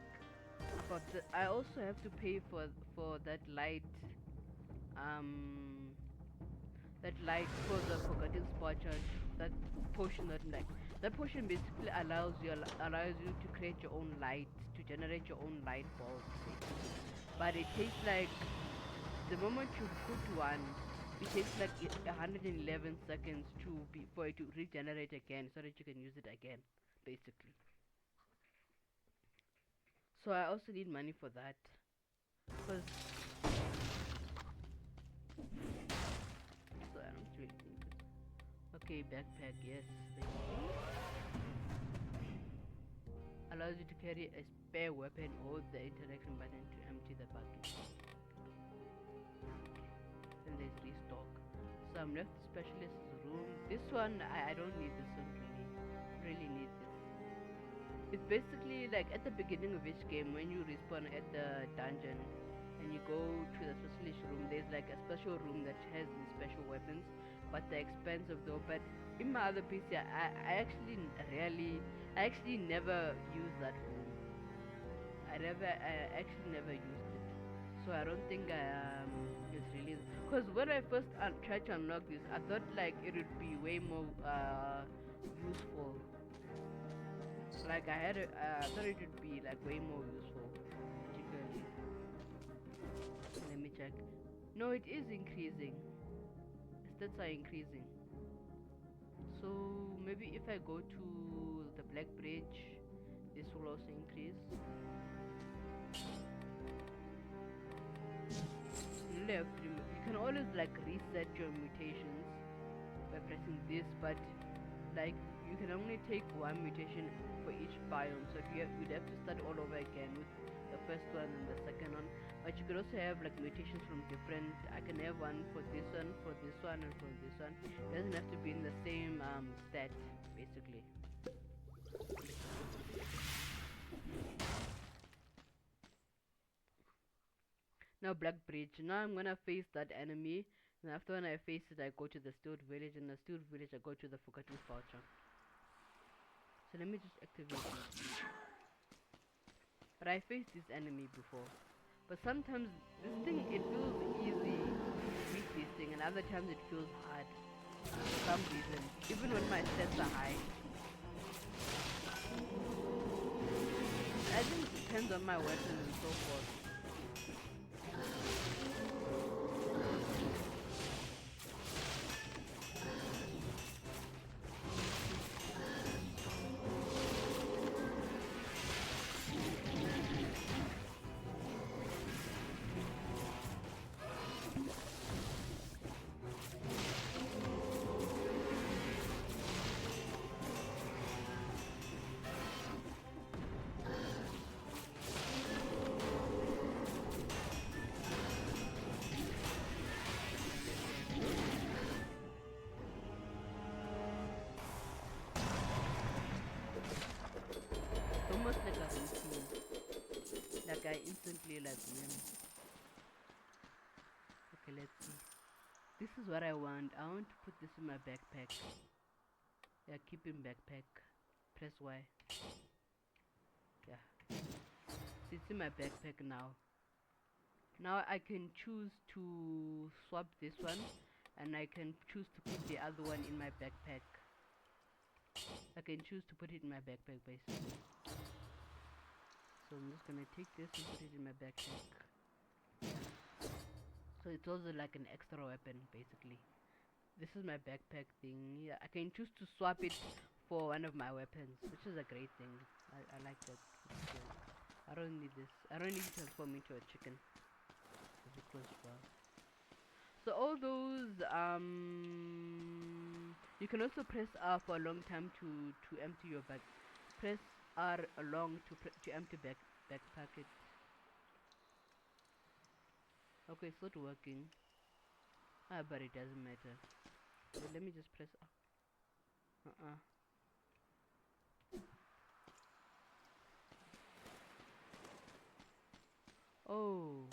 about the. I also have to pay for that light. That light for the forgotten spot charge. That potion that potion basically allows you to create your own light, to generate your own light bulbs basically. But it takes like the moment you put one, it takes like 111 seconds for it to regenerate again, so that you can use it again, basically. So I also need money for that, cause so I don't really think this. Okay, backpack, yes. Allows you to carry a spare weapon. Hold the interaction button to empty the bucket. Then there's restock. So I'm left the specialist's room. This one, I don't need this one really. Really need this. It's basically like at the beginning of each game when you respawn at the dungeon and you go to the specialist room, there's like a special room that has these special weapons, but they're expensive though. But in my other PC, I actually never used that room. I actually never used it. So I don't think it's really, because when I first tried to unlock this, I thought like it would be way more useful. Like I thought it would be like way more useful, particularly. Let me check. No, it is increasing. Stats are increasing. So maybe if I go to the Black Bridge, this will also increase. You can always like reset your mutations by pressing this, but like you can only take one mutation for each biome, so you'd have to start all over again with the first one and the second one. But you could also have like mutations from different. I can have one for this one, and for this one. It doesn't have to be in the same stat, basically. Now Black Bridge. Now I'm gonna face that enemy, and after when I face it, I go to the Stewart Village, and the Stewart Village I go to the Forgotten Voucher. So let me just activate it. But I faced this enemy before. But sometimes this thing, it feels easy to beat this thing, and other times it feels hard for some reason, even when my stats are high. I think it depends on my weapons and so forth. routine. Like I instantly like win. Okay, let's see. This is what I want. I want to put this in my backpack. Yeah, keep in backpack. Press Y. Yeah. So it's in my backpack now. Now I can choose to swap this one, and I can choose to put the other one in my backpack. I can choose to put it in my backpack basically. So I'm just gonna take this and put it in my backpack. So it's also like an extra weapon basically. This is my backpack thing. Yeah, I can choose to swap it for one of my weapons, which is a great thing. I like that. I don't need this. I don't need to transform into a chicken. So all those you can also press R for a long time to empty your bag. Press R along to empty backpack it. Okay, it's not working. But it doesn't matter. So let me just press R. Oh,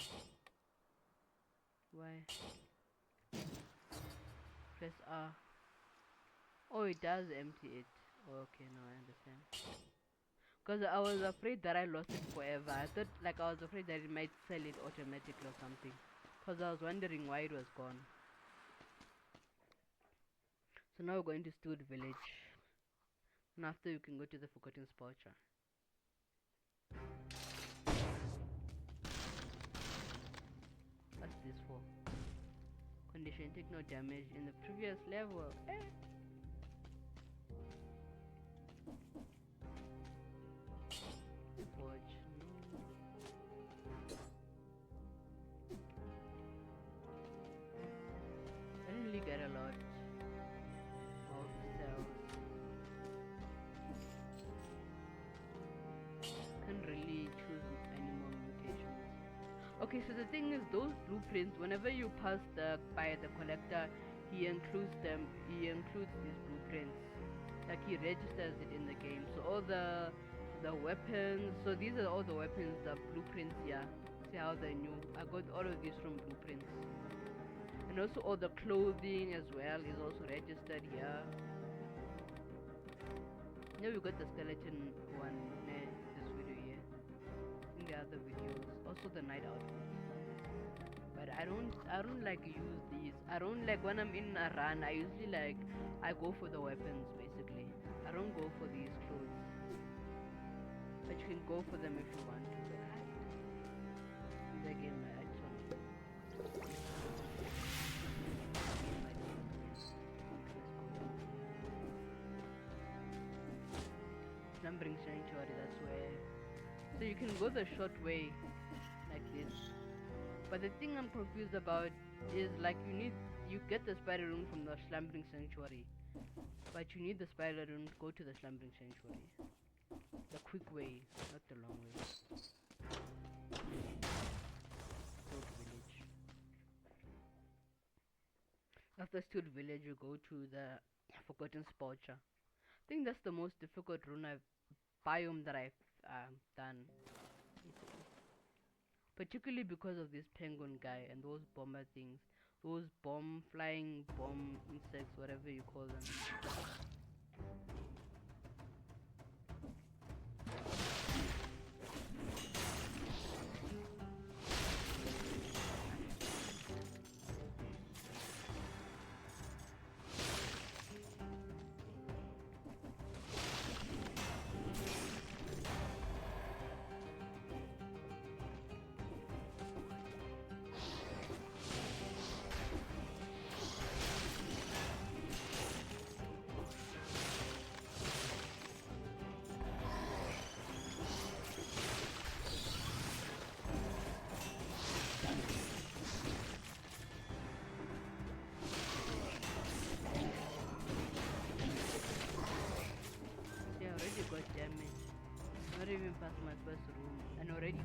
why? Press R. Oh, it does empty it. Okay, now I understand. Because I was afraid that I lost it forever. I thought, like, I was afraid that it might sell it automatically or something. Because I was wondering why it was gone. So now we're going to Stewart Village. And after you can go to the Forgotten Spoucher. What's this for? Condition, take no damage in the previous level. Forge. I didn't really get a lot of cells. Can't really choose any more mutations. Okay, so the thing is, those blueprints, whenever you pass by the collector, he includes these blueprints. Like he registers it in the game. So all the weapons, so these are all the weapons, the blueprints. Yeah, see how they're new. I got all of these from blueprints. And also all the clothing as well is also registered here. Now we got the skeleton one in this video here. In the other videos. Also the night outfit. But I don't like use these. I don't like when I'm in a run, I usually I go for the weapons basically. I don't go for these clothes. But you can go for them if you want to. But in the game I just want to. Slumbering Sanctuary, that's where. So you can go the short way, like this. But the thing I'm confused about is like you get the spider rune from the Slumbering Sanctuary, but you need the spider rune to go to the Slumbering Sanctuary. The quick way, not the long way. Stewart Village. After Stewart Village, you go to the Forgotten Spoucher. I think that's the most difficult biome that I've done, particularly because of this penguin guy and those bomber things, those flying bomb insects, whatever you call them. Got damage. Not even past my first room, and already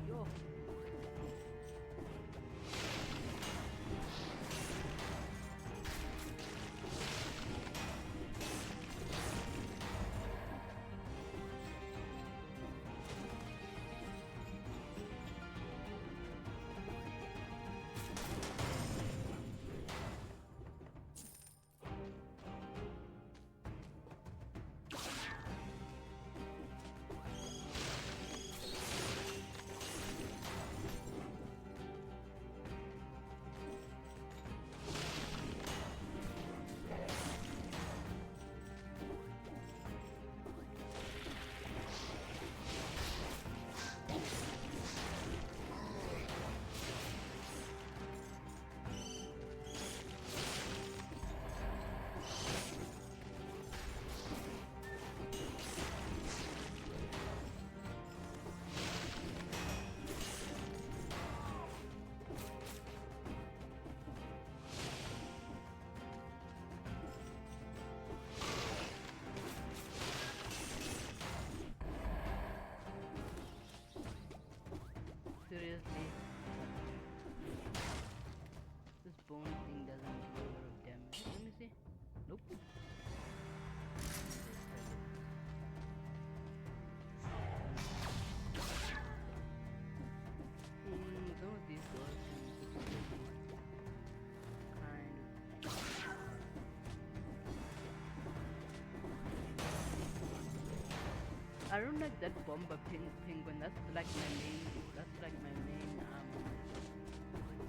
I don't like that bomber penguin. That's like my main. That's like my main.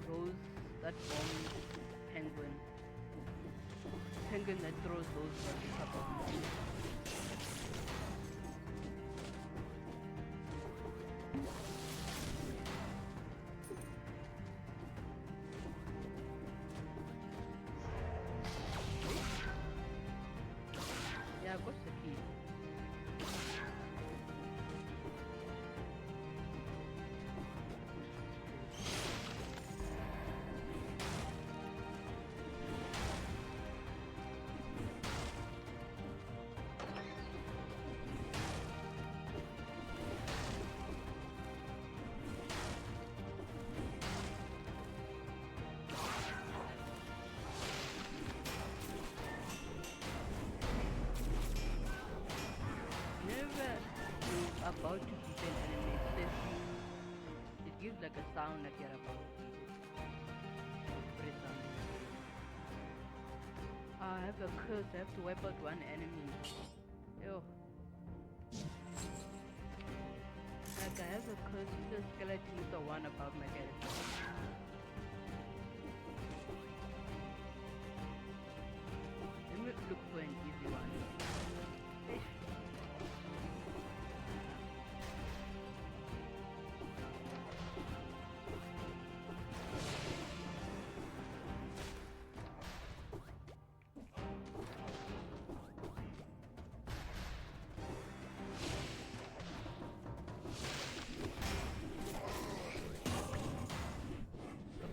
Those that bomb penguin. Penguin that throws those bazooka bombs. Yeah, I've got the key. About to beat an enemy, it says it gives like a sound like you're about to beat it. Pretty sounding. I have a curse, I have to wipe out one enemy. Yo. Like I have a curse, the skeleton is the one above my character. Let me look for an easy one.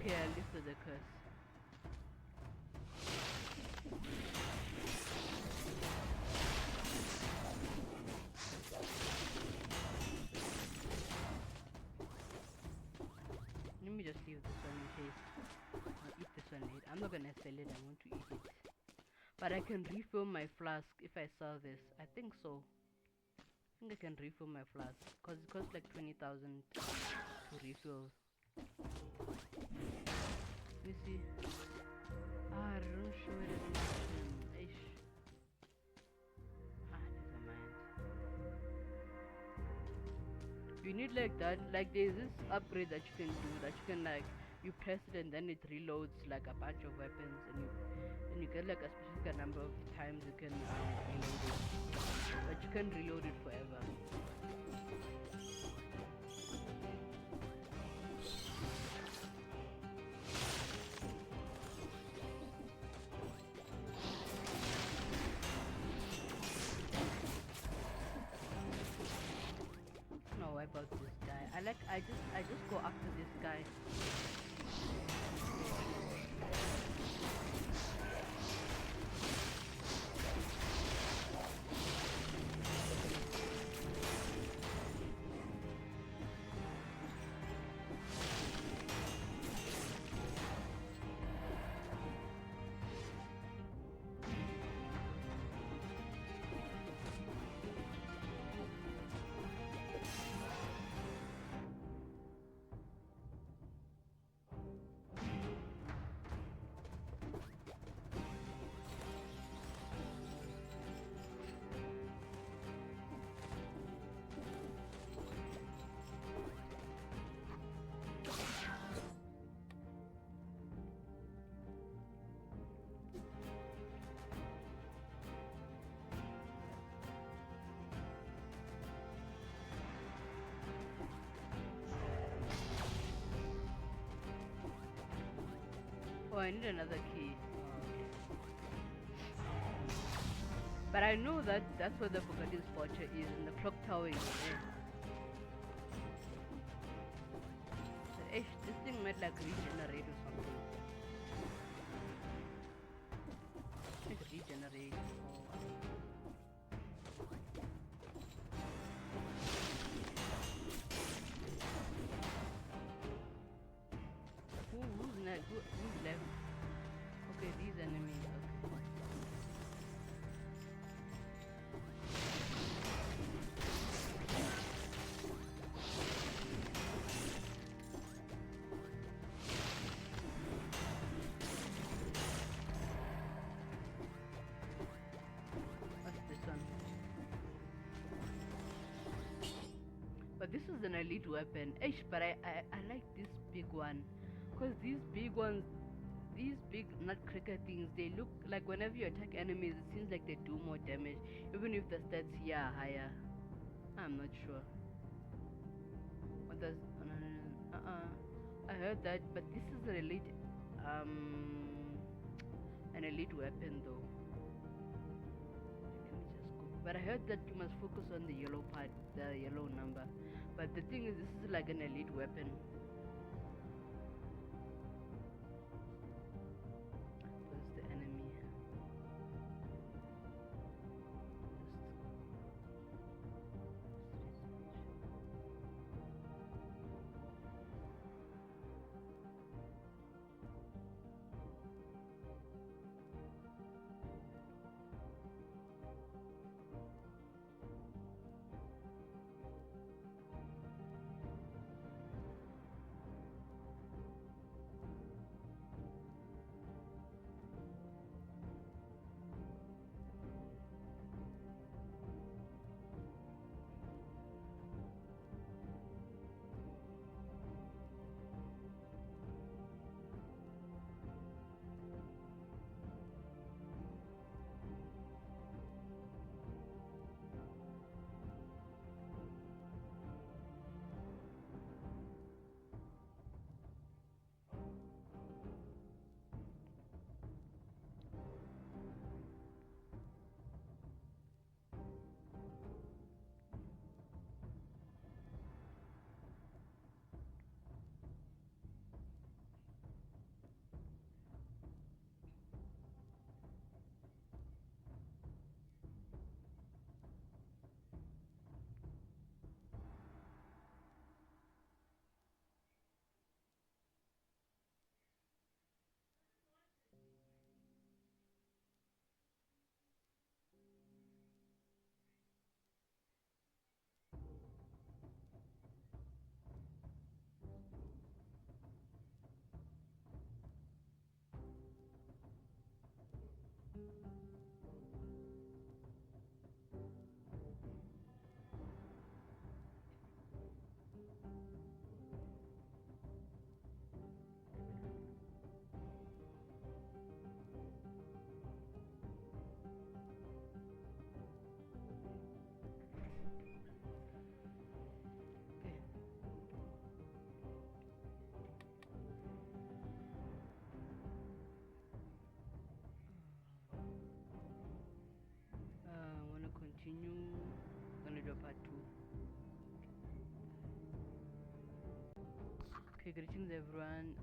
Okay, I lifted the curse. Let me just leave this one in case. I'll eat this one later. I'm not gonna sell it, I want to eat it. But I can refill my flask if I sell this. I think so. I think I can refill my flask. Cause it costs like 20,000 to refill. Let me see. I don't show it as much. Ish. Never mind. You need like that, like there's this upgrade that you can do that you can like you press it and then it reloads like a bunch of weapons and you get like a specific number of times you can reload it. But you can reload it forever. About this guy. I just go after this guy. Oh, I need another key. But I know that that's where the Forgotten Spotcher is, in the clock tower is there. So, this thing might like regenerate or something. Like regenerate who's left? Okay, these enemies. Okay. But this is an elite weapon. Ish, but I like this big one. Because these big ones, these big nutcracker things, they look like whenever you attack enemies, it seems like they do more damage. Even if the stats here are higher. I'm not sure. What does... I heard that, but this is an elite weapon though. Let me just go. But I heard that you must focus on the yellow part, the yellow number. But the thing is, this is like an elite weapon. Where's the enemy? Want to continue? Gonna do part 2. Okay, greetings everyone.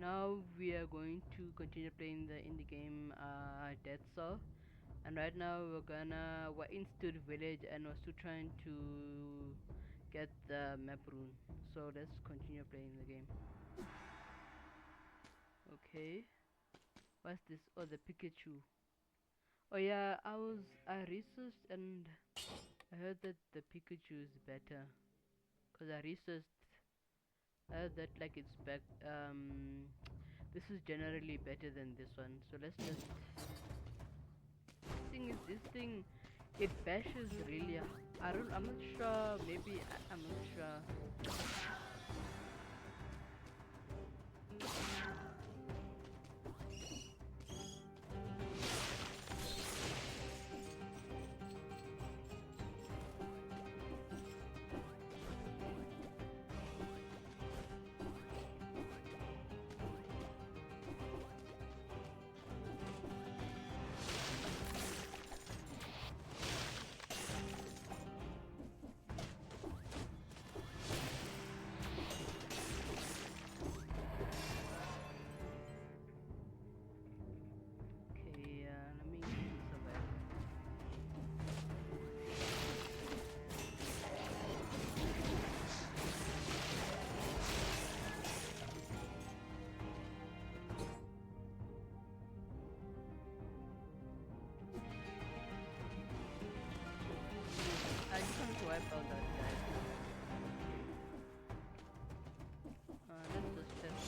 Now we are going to continue playing the indie game Dead Cell, and right now we're in Stud Village and we're still trying to get the map rune. So let's continue playing the game. Okay, what's this? Oh, the Pikachu. Oh yeah, I researched and I heard that the Pikachu is better. Cause I researched, I heard that like it's back. This is generally better than this one. So let's just. This thing, it bashes really. I'm not sure. Maybe I'm not sure. I just want to wipe out that guy. Let's just test.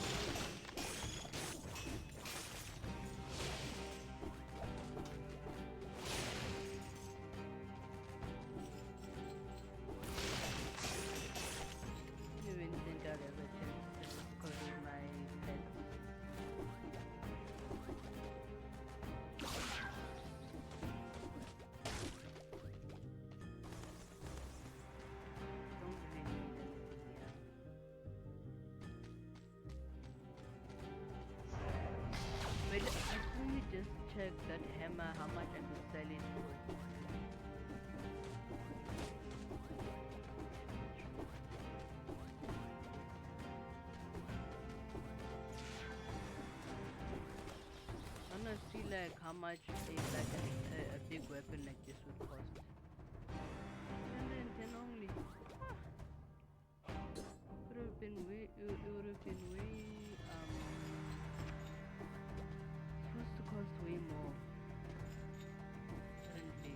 how much a big weapon like this would cost. 110 only. Would have been way. It would have been way. Supposed to cost way more. Currently.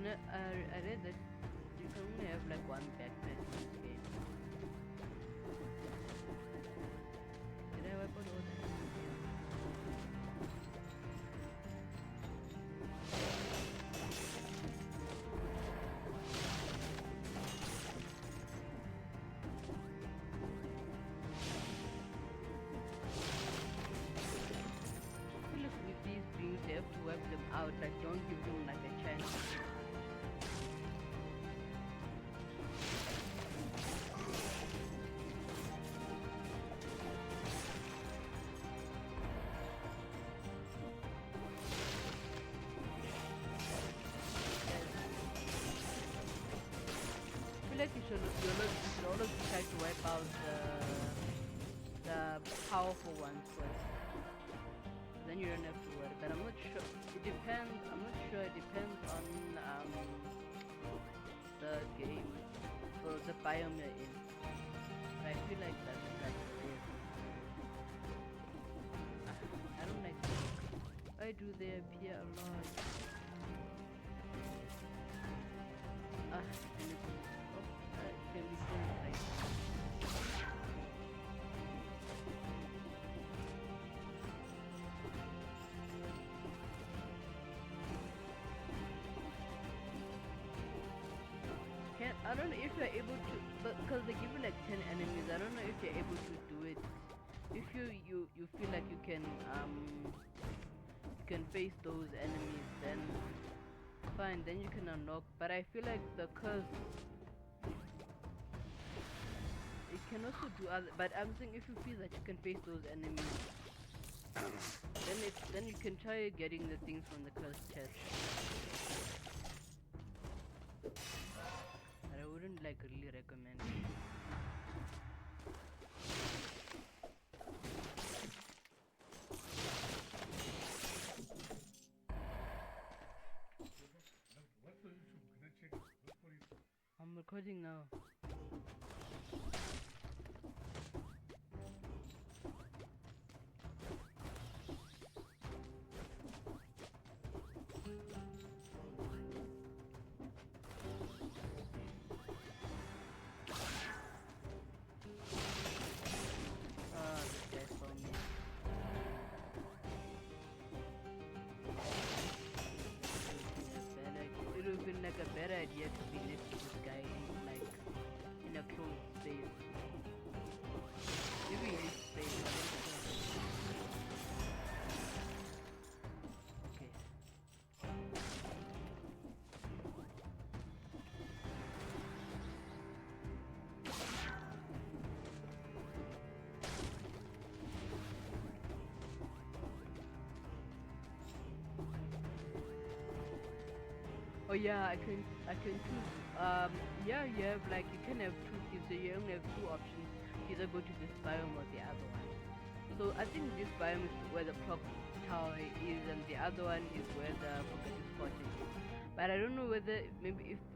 I read that you can only have like one backpack in this game. Did I wipe out all that? Look, with these beings, you have to wipe them out. Like, don't give them like a chance. You should always try to wipe out the powerful ones first. Then you don't have to worry. But I'm not sure. It depends. I'm not sure. It depends on the game or the biome you're in. But I feel like that's weird. I don't like this. Why do they appear a lot? Can be so right. I don't know if you're able to, but because they give you like 10 enemies, I don't know if you're able to do it. If you feel like you can face those enemies, then fine, then you can unlock. But I feel like the curse, it can also do other. But I'm saying if you feel that you can face those enemies, then you can try getting the things from the cursed chest. But I wouldn't like really recommend it. I'm recording now. Like a better idea to be next to this guy in like in a closed space. Maybe in this space. Okay. Oh yeah, I can choose. Yeah, you have like you can have two things. So you only have two options. Either go to this biome or the other one. So I think this biome is where the clock tower is, and the other one is where the forgotten spot is. But I don't know whether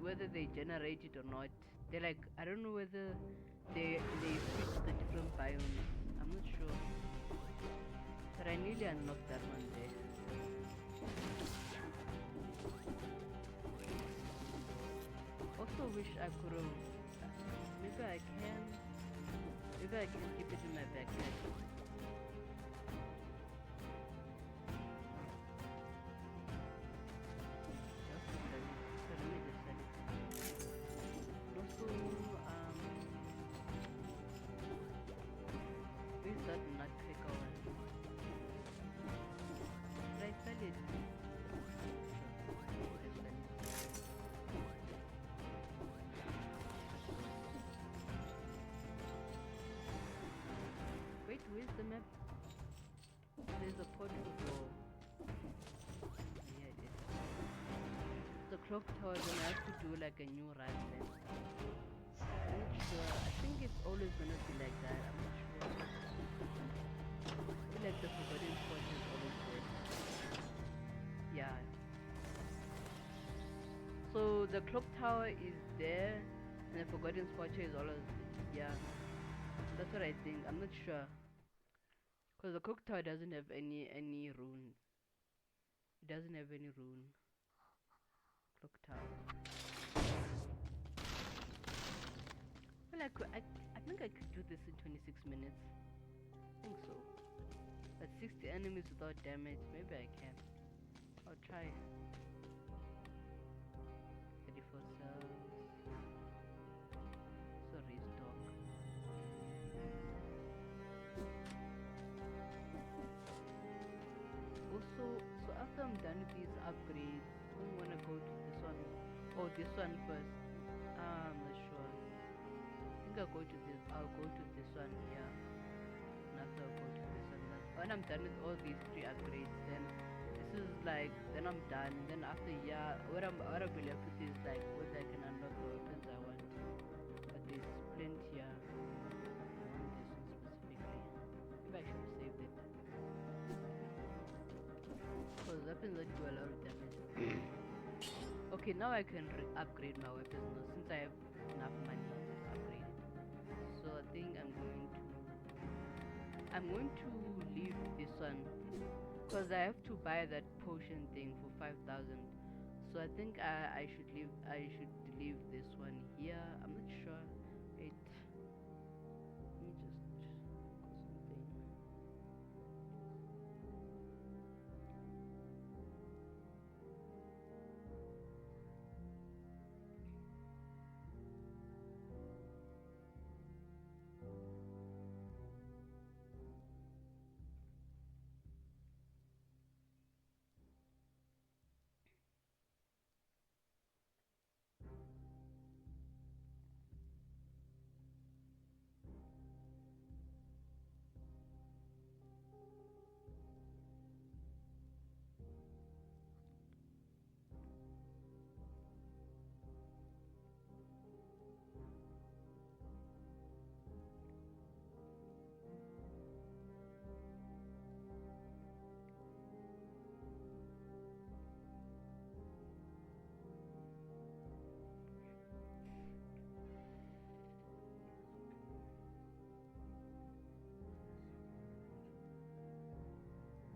whether they generate it or not. They're like I don't know whether they switch the different biomes. I'm not sure. But I nearly unlocked that one there. Also wish I could have. Maybe I can keep it in my backpack. Where's that nutcracker one? Did I sell it? Wait, where's clock tower, then I have to do like a new run then. I'm not sure. I think it's always gonna be like that. I'm not sure. I feel like the forgotten spot is always there. Yeah. So the clock tower is there, and the forgotten spot is always yeah. That's what I think. I'm not sure, cause the clock tower doesn't have any rune. It doesn't have any rune. Clock tower. Well, I think I could do this in 26 minutes. I think so. But 60 enemies without damage, maybe I can. I'll try. 34 cells. So restock. Also, so after I'm done with these upgrades, I don't wanna go to this one. Oh, this one first. I'm not sure. I think I'll go to this. I'll go to this one here. And after I'll go to this one. When I'm done with all these 3 upgrades, then this is like, then I'm done. And then after what I'll be left with is like whether I can unlock the weapons I want. But there's plenty here. I want this one specifically. Maybe I should have saved it. Because weapons that do a lot of damage. Okay, now I can upgrade my weapons now since I have enough money to upgrade it. So I think I'm going to leave this one because I have to buy that potion thing for 5,000. So I think I should leave this one here. I'm not sure. Let me just something.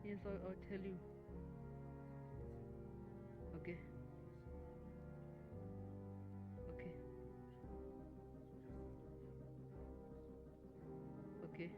Yes, I'll tell you. Okay. Okay. Okay.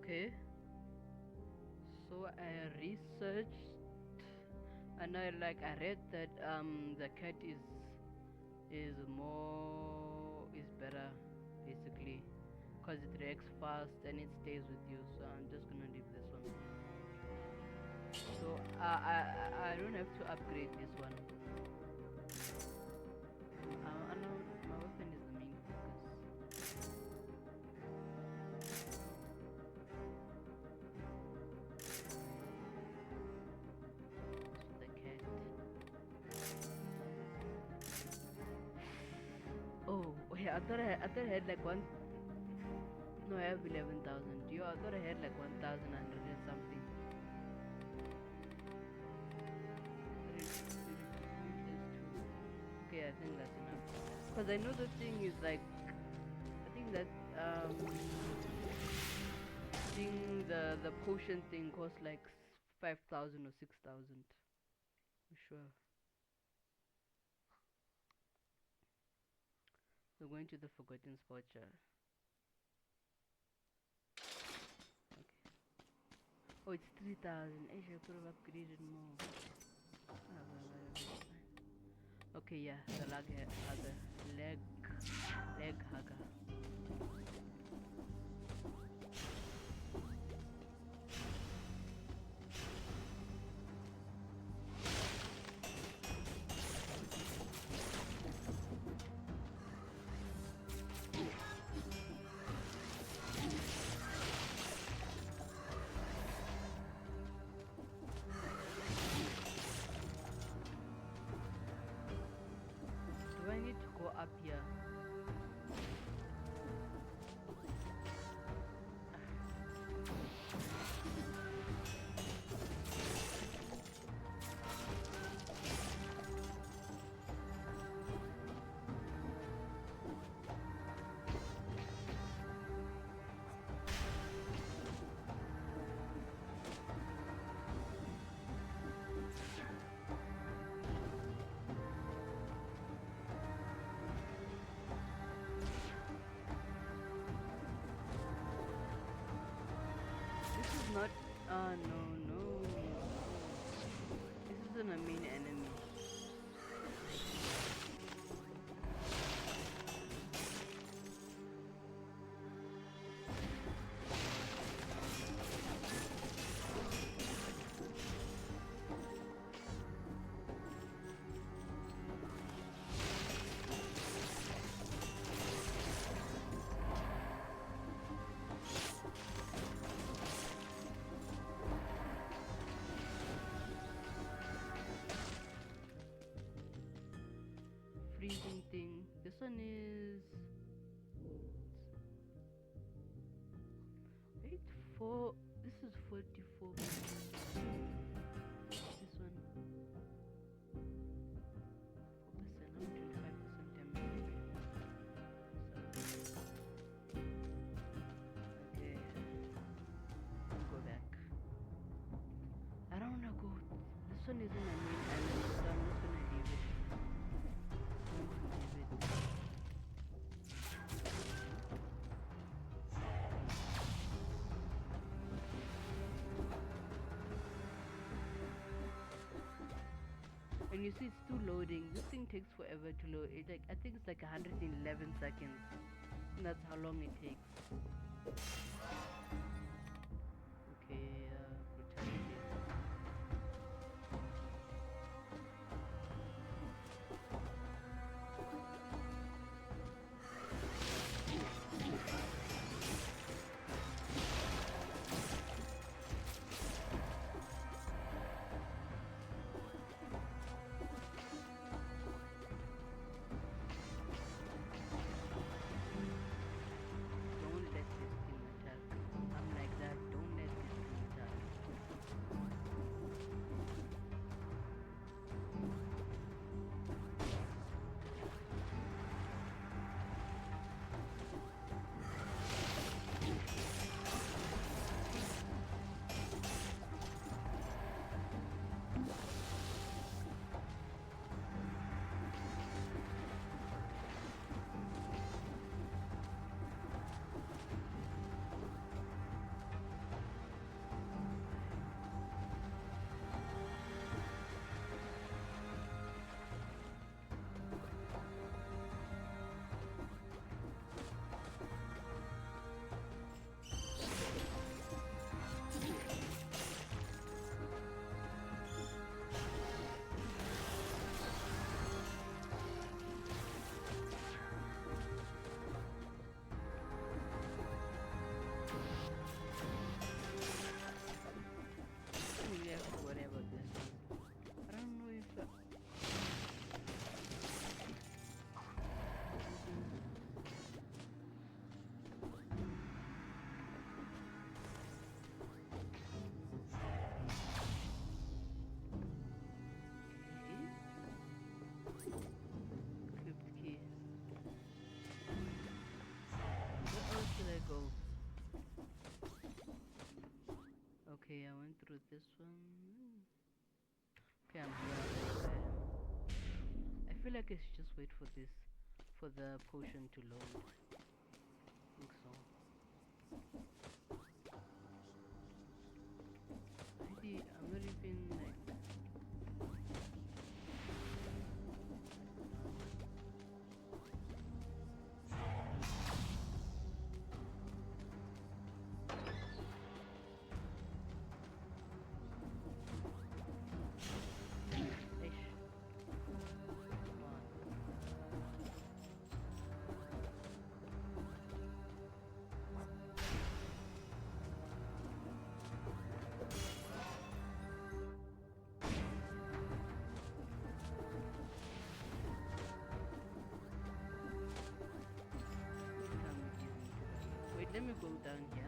Okay. So I researched and I read that the cat is better basically because it reacts fast and it stays with you. So I'm just gonna leave this one. So I don't have to upgrade this one. I know my weapon is the main focus. I thought I had like one. No, I have 11,000. Yo, I thought I had like 1,100 and something. Okay, I think that's enough. Cause I know the thing is like, I think that thing the potion thing costs like 5,000 or 6,000. I'm sure. We're going to the forgotten spot, yeah. Okay. Oh, it's 3,000. I could have upgraded more. Ah, well, fine. Okay, yeah, the leg hugger. Do I need to go up here? This is not. No, no. This isn't a main enemy. Freezing thing. This one is. Wait, four. This is 44. This one. 4%. I'm 25% damage. So, okay. Go back. I don't wanna go. This one isn't a main enemy, so I'm just gonna leave it. And you see, it's still loading. This thing takes forever to load. It like I think it's like 111 seconds. And that's how long it takes. Okay, brutality. Don't let this thing this one. Okay, I'm here. I feel like I should just wait for this, for the potion to load. I think so. Really, I'm not even like. Ish. Come on. Wait, let me go down here.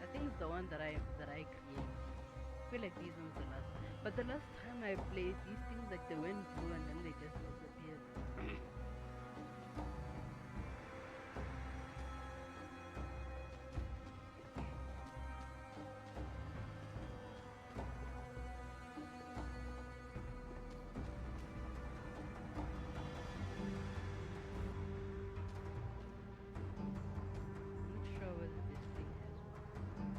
I think it's the one that I create. I feel like these ones the last. But the last time I played, these things like they went blue and then they just disappeared. I'm not sure whether this thing has one.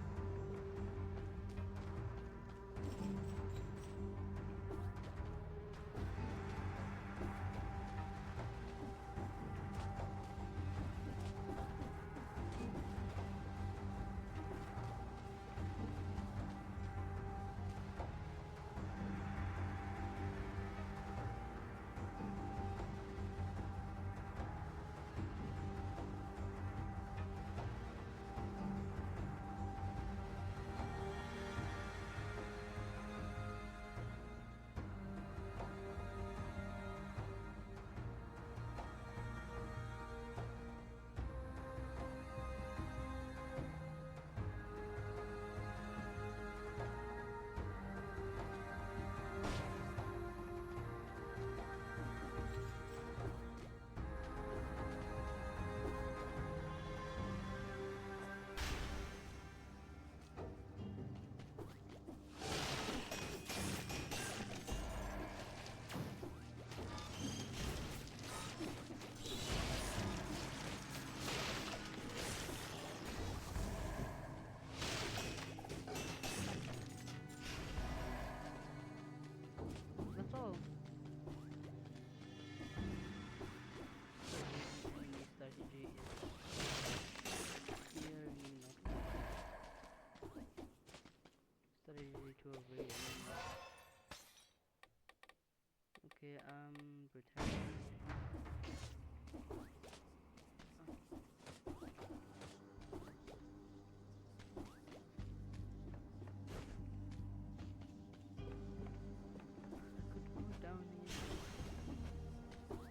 Okay, Britannia. I could go down here. I don't want to go all the way.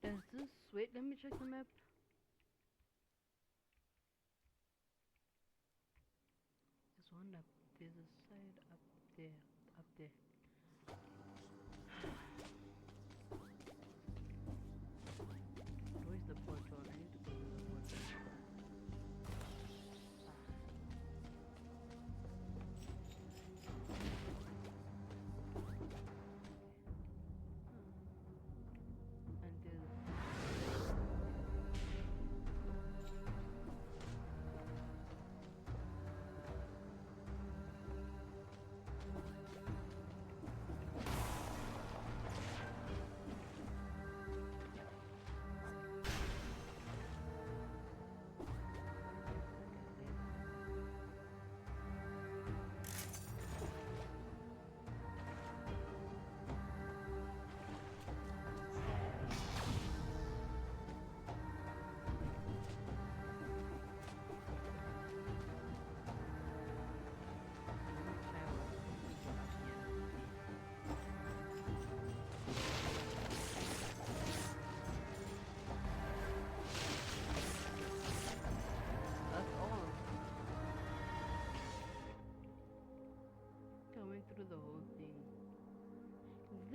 Does this... Wait, let me check the map. There's one up... There's a side up there. Up there.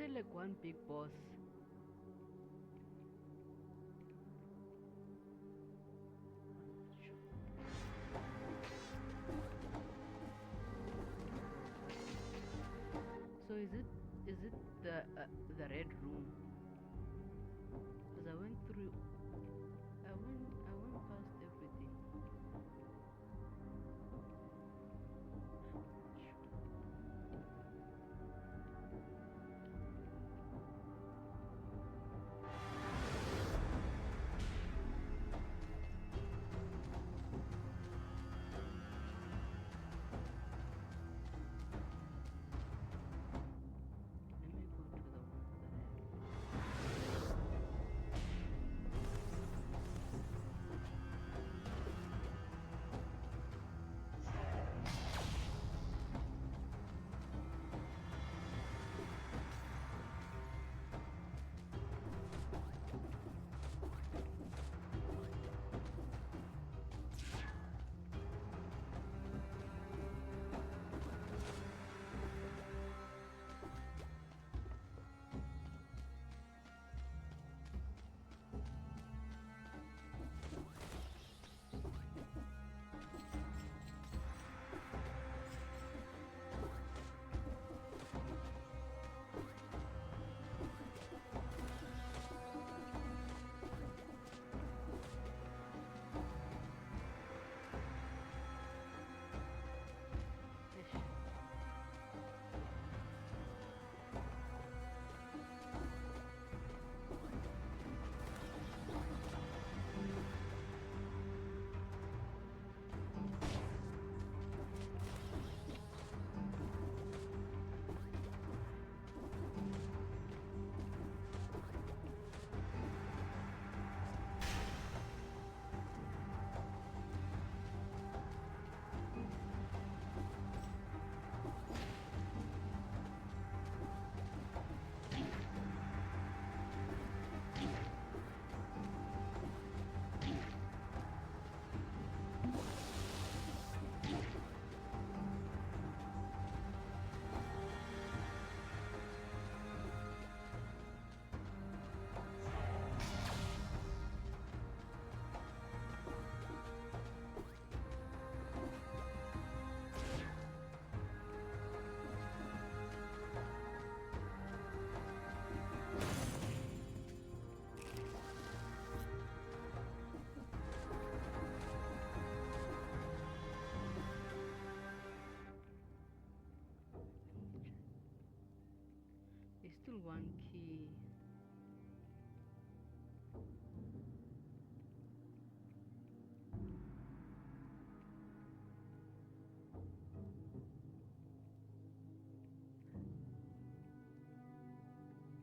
there like one big boss? So is it the red room? Because I went past everything. Let me go to the ones that I have. Ish. There's still one key.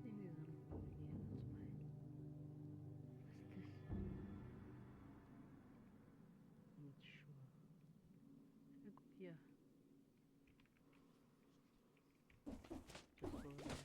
Thing isn't from here, that's why. What's this? I'm not sure. Should I go here? Just go there.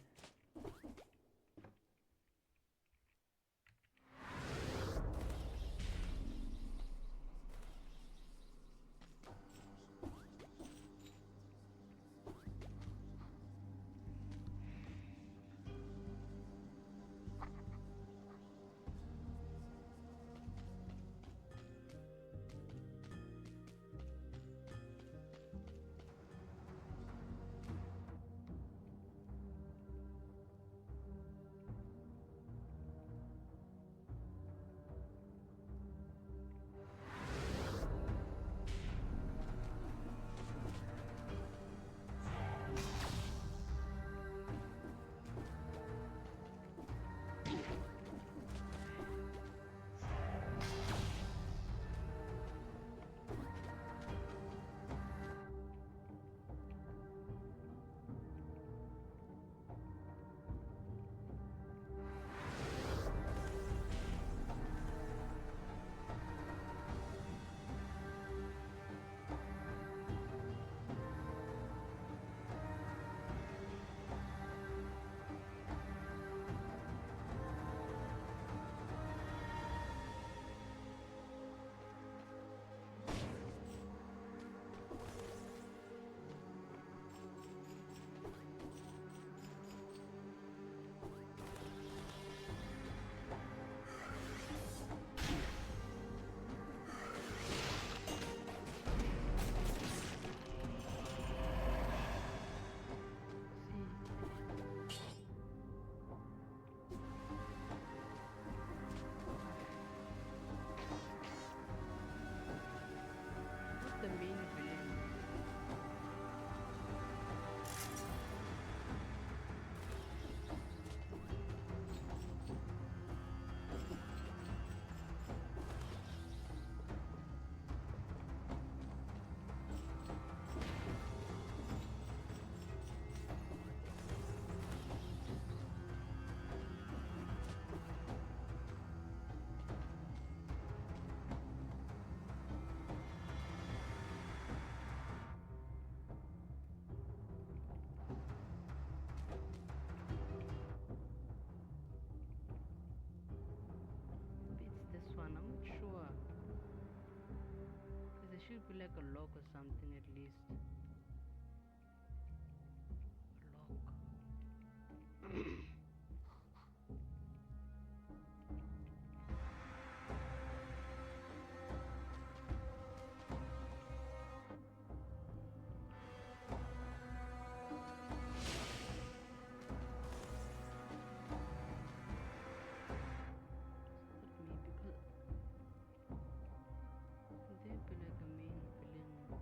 should be like a lock or something at least. A lock. That may because they be like a main villain.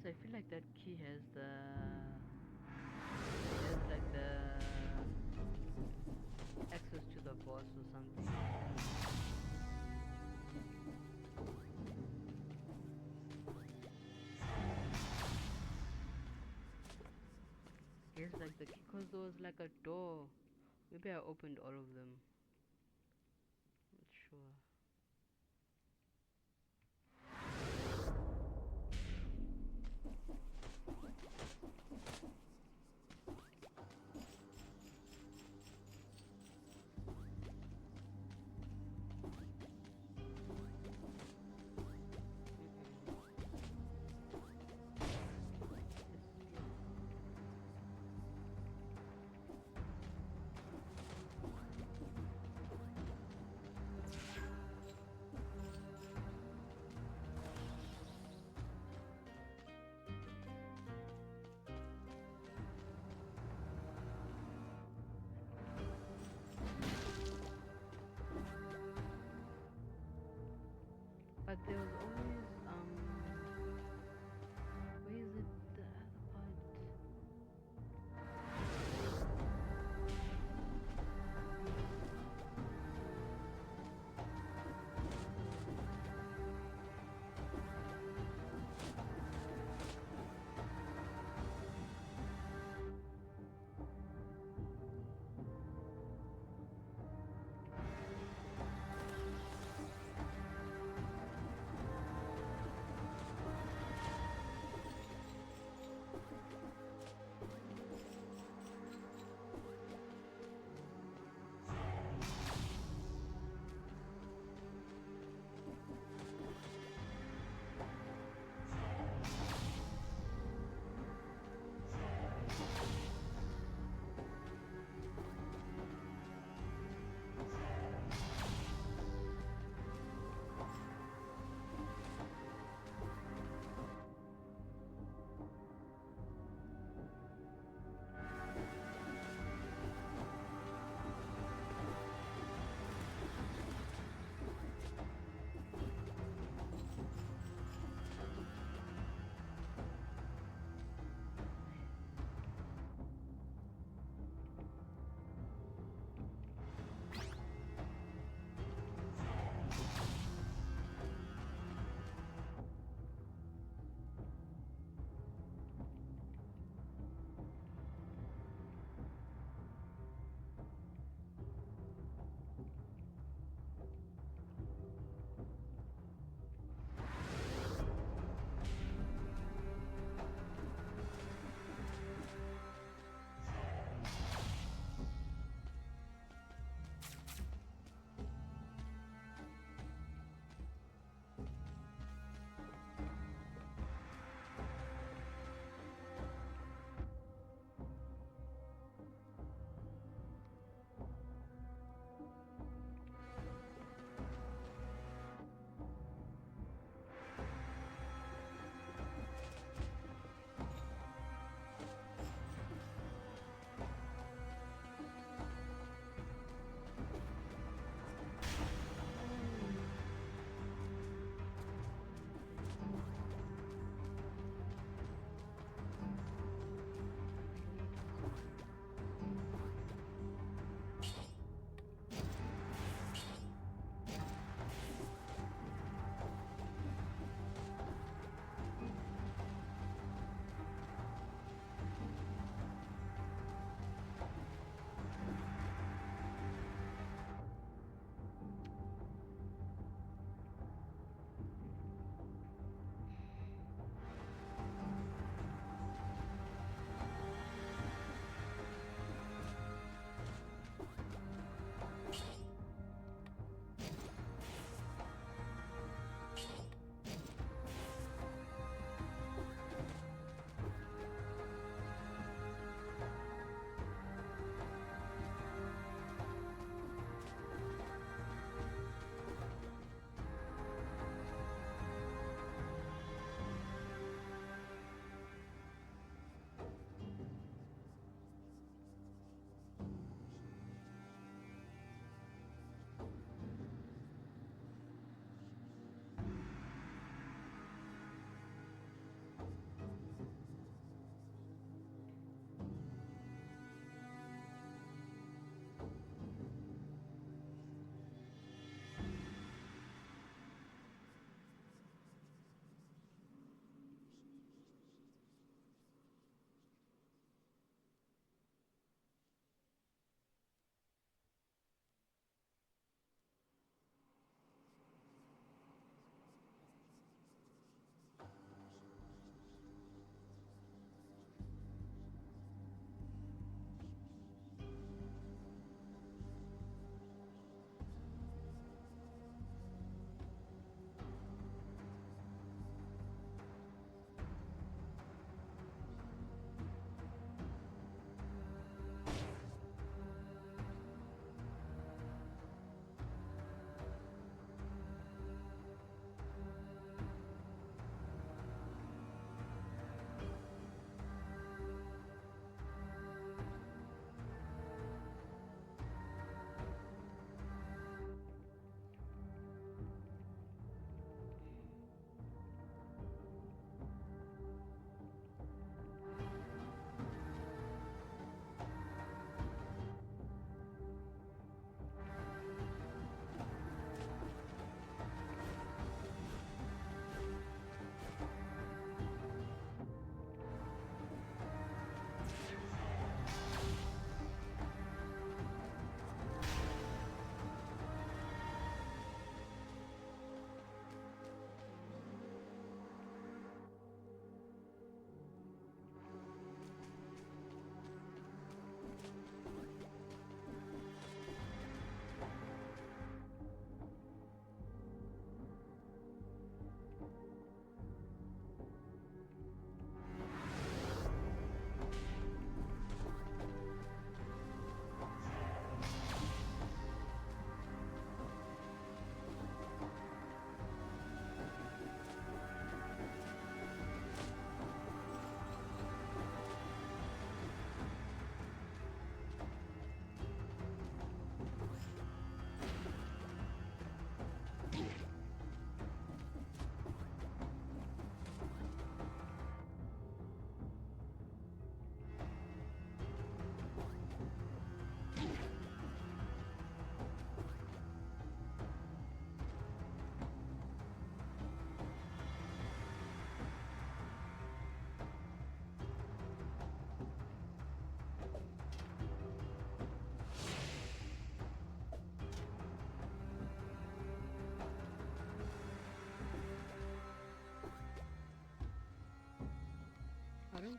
So I feel like that key has the access to the boss or something. Here's like the key, cause there was like a door. Maybe I opened all of them. Not sure. But there was always where is it? The other part.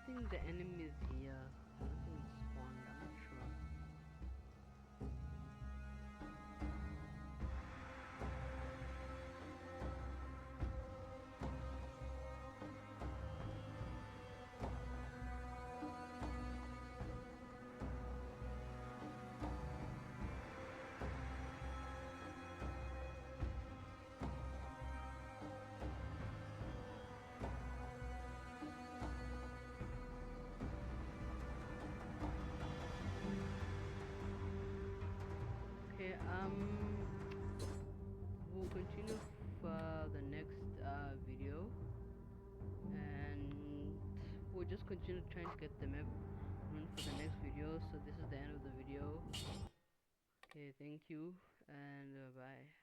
think the enemy is here. I don't think it's spawned. I'm not sure. Okay, we'll continue for the next video, and we'll just continue trying to get the map run for the next video. So this is the end of the video. Okay, thank you, and bye.